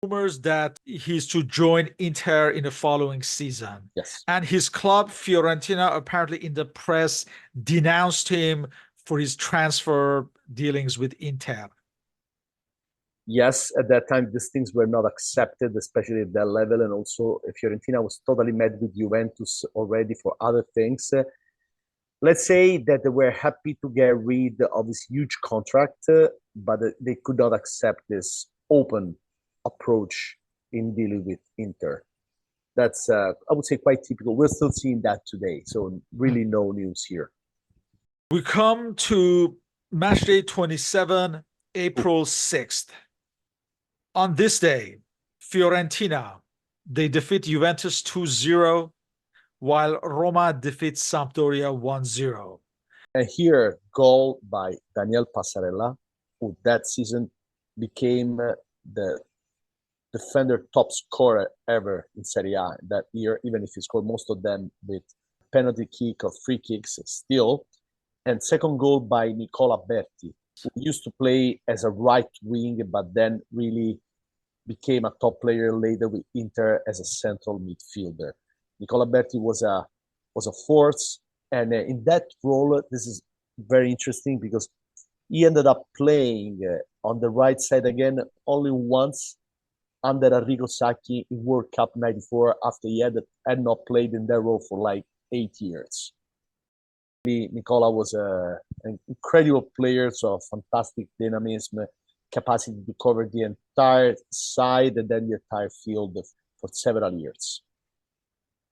rumors that he's to join Inter in the following season. Yes. And his club, Fiorentina, apparently in the press denounced him for his transfer dealings with Inter. Yes, at that time, these things were not accepted, especially at that level. And also, Fiorentina was totally mad with Juventus already for other things. Let's say that they were happy to get rid of this huge contract, but they could not accept this open approach in dealing with Inter. That's, I would say, quite typical. We're still seeing that today. So really no news here. We come to match day 27, April 6th. On this day, Fiorentina, they defeat Juventus 2-0, while Roma defeats Sampdoria 1-0. And here, goal by Daniel Passarella, who that season became the defender top scorer ever in Serie A that year, even if he scored most of them with penalty kick or free kicks still. And second goal by Nicola Berti, who used to play as a right wing, but then really became a top player later with Inter as a central midfielder. Nicola Berti was a force, and in that role, this is very interesting because he ended up playing on the right side again only once under Arrigo Sacchi in World Cup '94 after he had not played in that role for like 8 years. Nicola was an incredible player, so fantastic dynamism, capacity to cover the entire side and then the entire field for several years.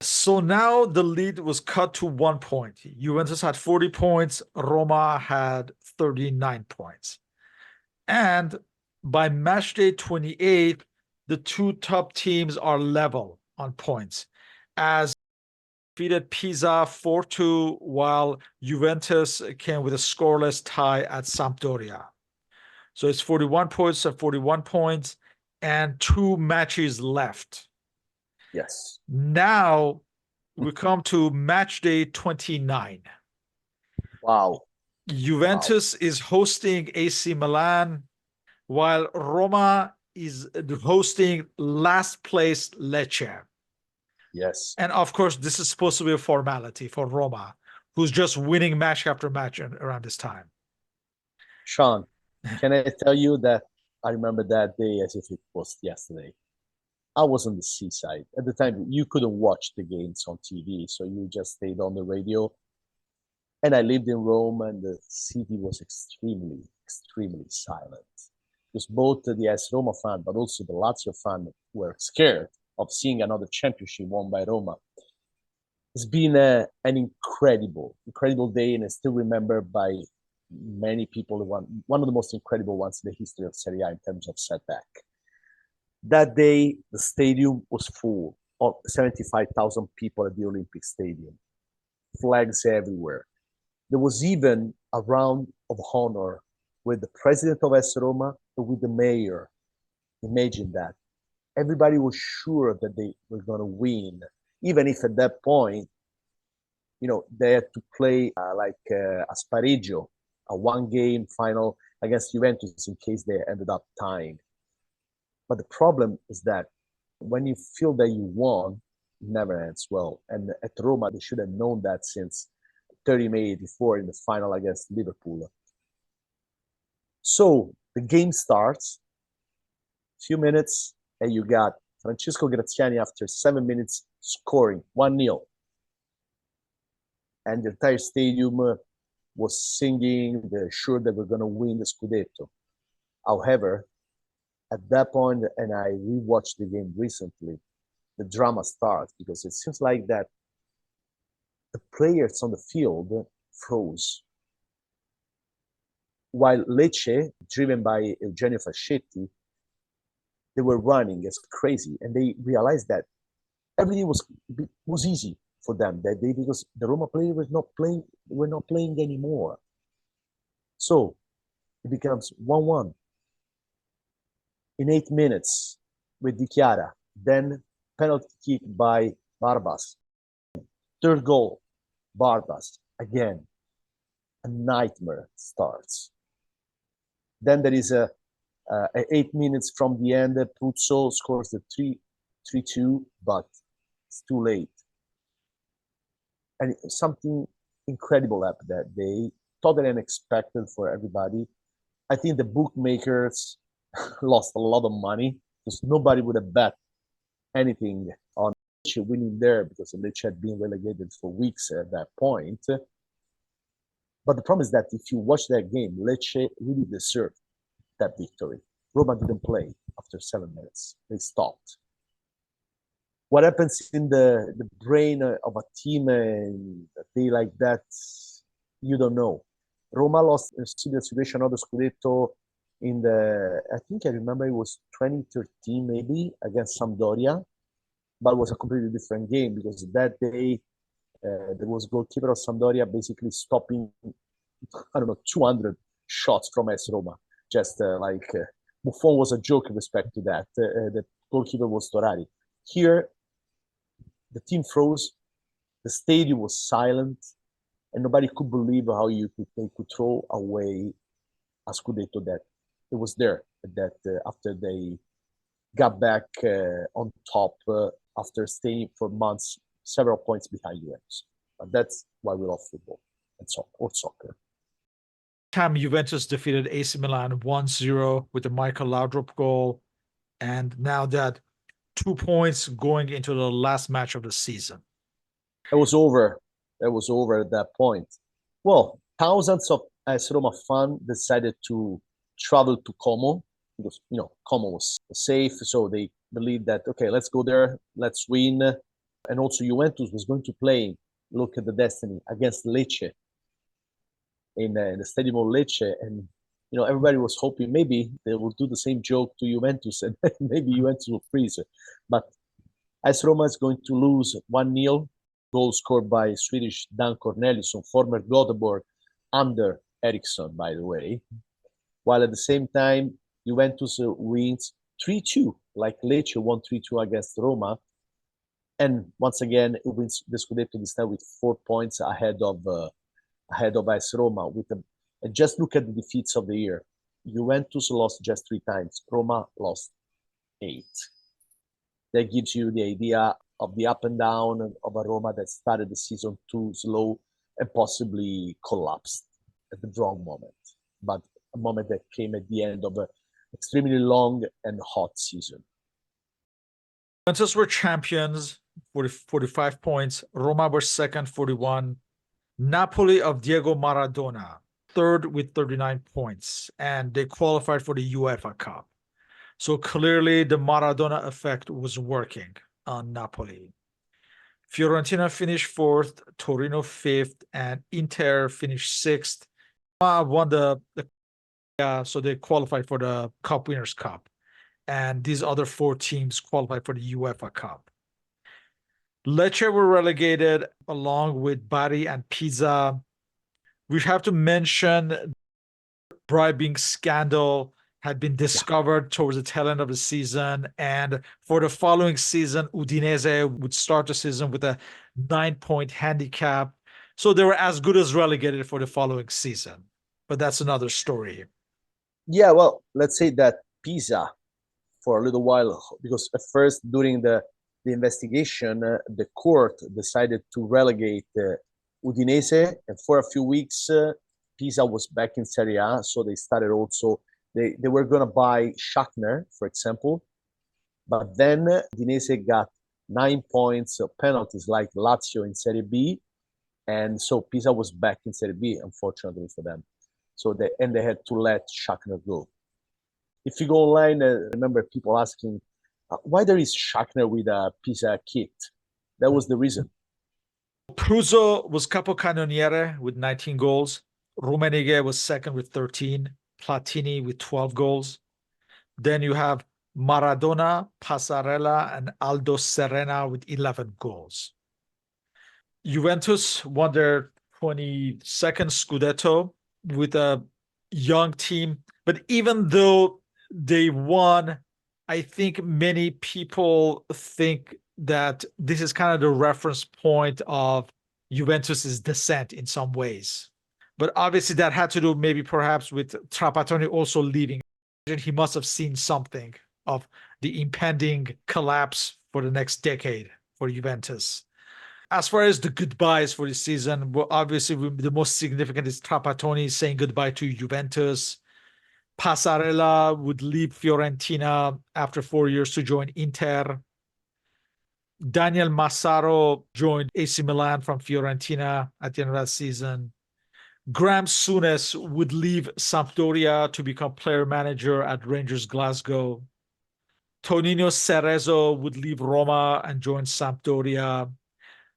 So now the lead was cut to 1 point. Juventus had 40 points, Roma had 39 points. And by match day 28, the two top teams are level on points, as defeated Pisa 4-2, while Juventus came with a scoreless tie at Sampdoria. So it's 41 points and 41 points, and 2 matches left. Yes. Now we come to match day 29. Wow. Juventus is hosting AC Milan, while Roma is hosting last place Lecce. Yes. And of course, this is supposed to be a formality for Roma, who's just winning match after match around this time. Sean, can I tell you that I remember that day as if it was yesterday? I was on the seaside. At the time, you couldn't watch the games on TV, so you just stayed on the radio. And I lived in Rome, and the city was extremely, extremely silent. Because both the AS Roma fan, but also the Lazio fan were scared of seeing another championship won by Roma. It's been an incredible, incredible day, and I still remember by many people one of the most incredible ones in the history of Serie A in terms of setback. That day, the stadium was full of 75,000 people at the Olympic Stadium, flags everywhere. There was even a round of honor with the president of AS Roma and with the mayor. Imagine that. Everybody was sure that they were going to win, even if at that point, they had to play a spareggio, a one-game final against Juventus in case they ended up tying. But the problem is that when you feel that you won, it never ends well. And at Roma, they should have known that since 30 May 84 in the final against Liverpool. So the game starts, few minutes, and you got Francesco Graziani after 7 minutes scoring 1-0. And the entire stadium was singing, they're sure that we're going to win the Scudetto. However, at that point, and I rewatched the game recently, the drama starts because it seems like that the players on the field froze. While Lecce, driven by Eugenio Fascetti, they were running as crazy, and they realized that everything was easy for them that day because the Roma players were not playing anymore. So it becomes 1-1 in 8 minutes with Di Chiara. Then penalty kick by Barbas. Third goal, Barbas. Again, a nightmare starts. Then there is 8 minutes from the end, Puzzo scores the 3-2, but it's too late. And something incredible happened that day, totally unexpected for everybody. I think the bookmakers lost a lot of money because nobody would have bet anything on Lecce winning there because Lecce had been relegated for weeks at that point. But the problem is that if you watch that game, Lecce really deserved that victory. Roma didn't play after 7 minutes. They stopped. What happens in the brain of a team in a day like that, you don't know. Roma lost a similar situation, another Scudetto in the, I think I remember it was 2013 maybe, against Sampdoria, but it was a completely different game because that day there was goalkeeper of Sampdoria basically stopping, I don't know, 200 shots from AS Roma. Just Buffon was a joke in respect to that. The goalkeeper was Torari. Here, the team froze, the stadium was silent, and nobody could believe how they could throw away a Scudetto that it was there, that after they got back on top after staying for months, several points behind Juventus. But that's why we love football and soccer. Time Juventus defeated AC Milan 1-0 with the Michael Laudrup goal, and now that 2 points going into the last match of the season. It was over. It was over at that point. Well, thousands of AS Roma fans decided to travel to Como because, Como was safe. So they believed that, okay, let's go there, let's win. And also Juventus was going to play, look at the destiny, against Lecce in the Stadium of Lecce. And, everybody was hoping maybe they will do the same joke to Juventus and maybe Juventus will freeze. But AS Roma is going to lose 1-0. Goal scored by Swedish Dan Corneliusson, former Gothenburg, under Eriksson, by the way. While at the same time, Juventus wins 3-2, like Lecce won 3-2 against Roma. And once again, it wins the Scudetto this time with 4 points ahead of AS Roma. And just look at the defeats of the year. Juventus lost just 3 times. Roma lost 8. That gives you the idea of the up and down of a Roma that started the season too slow and possibly collapsed at the wrong moment. But a moment that came at the end of an extremely long and hot season. Juventus were champions, 45 points. Roma were second, 41. Napoli of Diego Maradona, third with 39 points. And they qualified for the UEFA Cup. So clearly the Maradona effect was working on Napoli. Fiorentina finished fourth, Torino fifth, and Inter finished sixth. Won so they qualified for the Cup Winners' Cup. And these other 4 teams qualified for the UEFA Cup. Lecce were relegated along with Bari and Pisa. We have to mention bribing scandal had been discovered towards the tail end of the season. And for the following season, Udinese would start the season with a 9-point handicap. So they were as good as relegated for the following season. But that's another story. Yeah, well, let's say that Pisa, for a little while, because at first during the investigation, the court decided to relegate Udinese, and for a few weeks, Pisa was back in Serie A, so they started also, they were going to buy Schachner, for example, but then Udinese got 9 points of penalties like Lazio in Serie B, and so Pisa was back in Serie B, unfortunately for them. So they had to let Schachner go. If you go online, I remember people asking, why there is Schachner with a Pisa kit? That was the reason. Pruzzo was capocannoniere with 19 goals. Rummenigge was second with 13. Platini with 12 goals. Then you have Maradona, Passarella, and Aldo Serena with 11 goals. Juventus won their 22nd Scudetto with a young team. But even though they won, I think many people think that this is kind of the reference point of Juventus's descent in some ways. But obviously, that had to do maybe perhaps with Trapattoni also leaving. He must have seen something of the impending collapse for the next decade for Juventus. As far as the goodbyes for this season, well, obviously the most significant is Trapattoni saying goodbye to Juventus. Passarella would leave Fiorentina after 4 years to join Inter. Daniel Massaro joined AC Milan from Fiorentina at the end of that season. Graham Souness would leave Sampdoria to become player manager at Rangers Glasgow. Tonino Cerezo would leave Roma and join Sampdoria.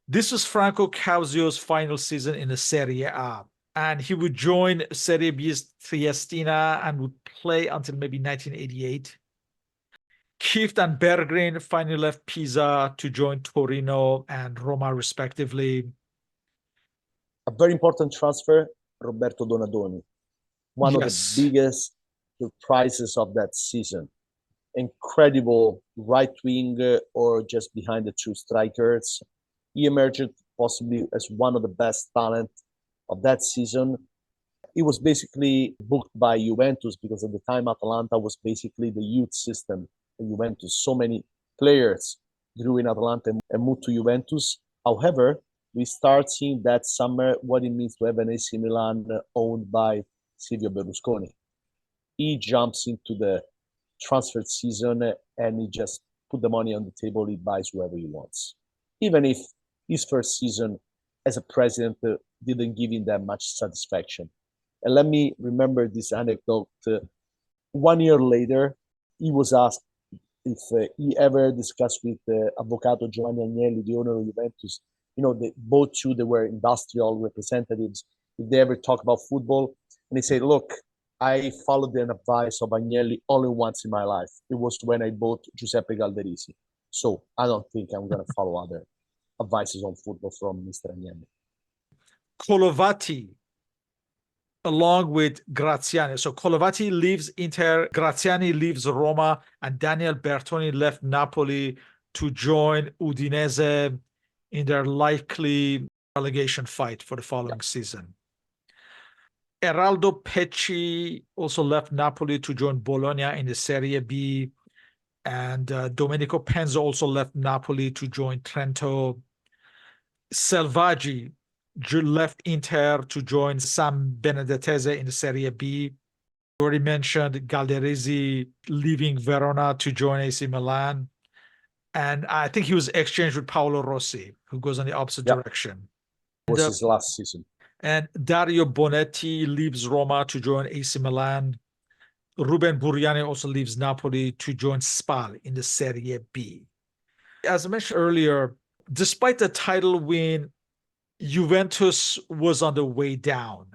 This was Franco Cauzio's final season in the Serie A, and he would join Serie B's Triestina and would play until maybe 1988. Kieft and Berggren finally left Pisa to join Torino and Roma, respectively. A very important transfer, Roberto Donadoni, one of the biggest surprises of that season. Incredible right wing or just behind the two strikers. He emerged possibly as one of the best talent of that season. He was basically booked by Juventus because at the time Atalanta was basically the youth system at Juventus. So many players grew in Atalanta and moved to Juventus. However, we start seeing that summer what it means to have an AC Milan owned by Silvio Berlusconi. He jumps into the transfer season and he just put the money on the table. He buys whoever he wants. Even if his first season as a president didn't give him that much satisfaction. And let me remember this anecdote. 1 year later, he was asked if he ever discussed with Avvocato Giovanni Agnelli, the owner of Juventus, both two, they were industrial representatives, if they ever talk about football. And he said, look, I followed the advice of Agnelli only once in my life. It was when I bought Giuseppe Galderisi. So I don't think I'm going to follow other advices on football from Mr. Agnelli. Colovati, along with Graziani. So Colovati leaves Inter, Graziani leaves Roma, and Daniel Bertoni left Napoli to join Udinese in their likely relegation fight for the following season. Eraldo Pecci also left Napoli to join Bologna in the Serie B. And Domenico Penzo also left Napoli to join Trento. Selvaggi left Inter to join San Benedettese in the Serie B. We already mentioned Galderisi leaving Verona to join AC Milan. And I think he was exchanged with Paolo Rossi, who goes in the opposite direction. It was his last season. And Dario Bonetti leaves Roma to join AC Milan. Ruben Buriani also leaves Napoli to join Spal in the Serie B. As I mentioned earlier, despite the title win, Juventus was on the way down.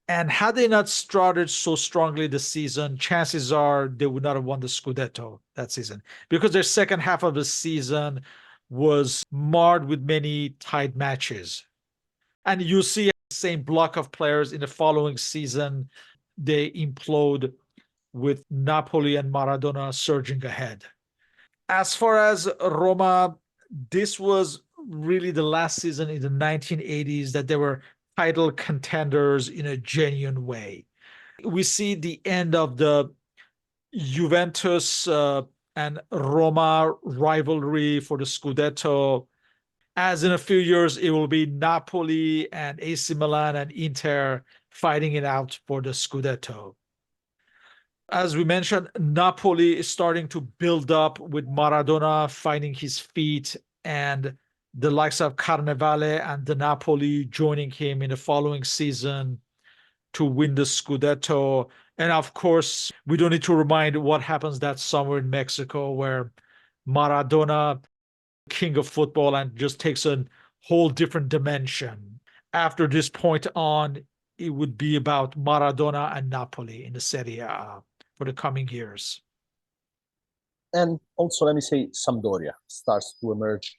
And had they not started so strongly this season, chances are they would not have won the Scudetto that season, because their second half of the season was marred with many tight matches. And you see the same block of players in the following season, they implode with Napoli and Maradona surging ahead. As far as Roma, this was really the last season in the 1980s that they were title contenders in a genuine way. We see the end of the Juventus and Roma rivalry for the Scudetto, as in a few years it will be Napoli and AC Milan and Inter fighting it out for the Scudetto. As we mentioned, Napoli is starting to build up with Maradona finding his feet and the likes of Carnevale and the Napoli joining him in the following season to win the Scudetto. And of course, we don't need to remind what happens that summer in Mexico, where Maradona, king of football, and just takes a whole different dimension. After this point on, it would be about Maradona and Napoli in the Serie A for the coming years. And also, let me say, Sampdoria starts to emerge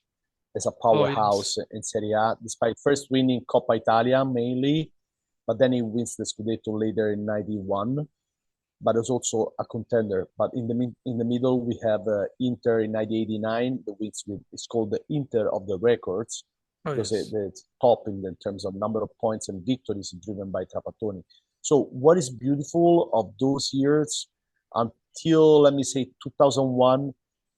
as a powerhouse in Serie A, despite first winning Coppa Italia mainly. but then he wins the Scudetto later in 91, but is also a contender. But in the middle, we have Inter in 1989, the wins with, it's called the Inter of the records, because it's top in terms of number of points and victories driven by Trapattoni. So what is beautiful of those years until, let me say, 2001,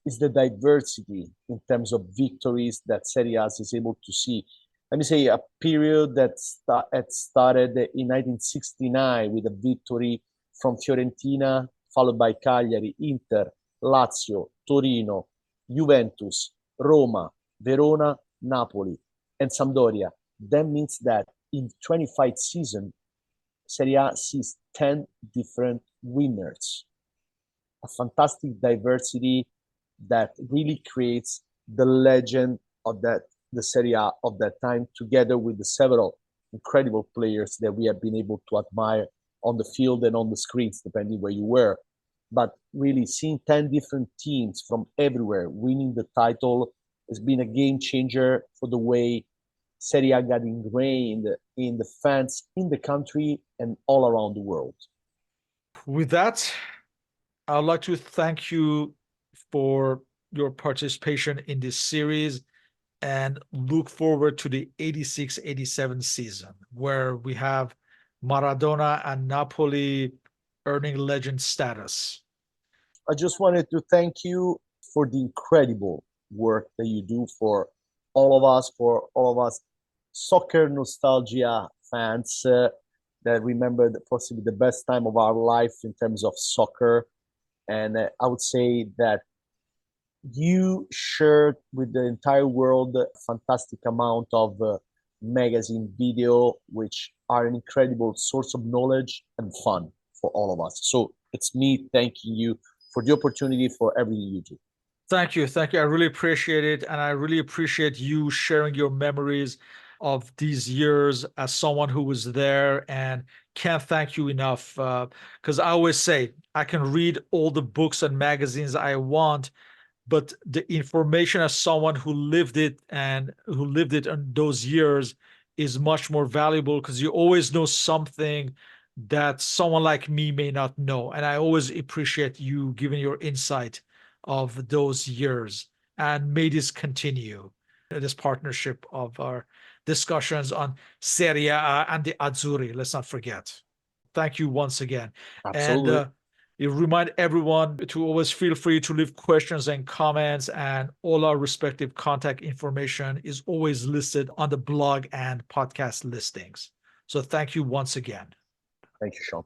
is the diversity in terms of victories that Serie A is able to see. Let me say a period that started in 1969 with a victory from Fiorentina, followed by Cagliari, Inter, Lazio, Torino, Juventus, Roma, Verona, Napoli, and Sampdoria. That means that in 25 seasons, Serie A sees 10 different winners. A fantastic diversity that really creates the legend of the Serie A of that time, together with the several incredible players that we have been able to admire on the field and on the screens, depending where you were. But really seeing 10 different teams from everywhere winning the title has been a game changer for the way Serie A got ingrained in the fans in the country and all around the world. With that, I'd like to thank you for your participation in this series and look forward to the 86-87 season, where we have Maradona and Napoli earning legend status. I just wanted to thank you for the incredible work that you do for all of us soccer nostalgia fans that remember possibly the best time of our life in terms of soccer. And I would say that you shared with the entire world a fantastic amount of magazine video, which are an incredible source of knowledge and fun for all of us. So it's me thanking you for the opportunity, for everything you do. Thank you. Thank you. I really appreciate it. And I really appreciate you sharing your memories of these years as someone who was there, and can't thank you enough. Because I always say I can read all the books and magazines I want, but the information as someone who lived it and who lived it in those years is much more valuable, because you always know something that someone like me may not know. And I always appreciate you giving your insight of those years, and may this continue, this partnership of our discussions on Serie A and the Azzurri. Let's not forget. Thank you once again. Absolutely. And you remind everyone to always feel free to leave questions and comments, and all our respective contact information is always listed on the blog and podcast listings. So thank you once again. Thank you, Sean.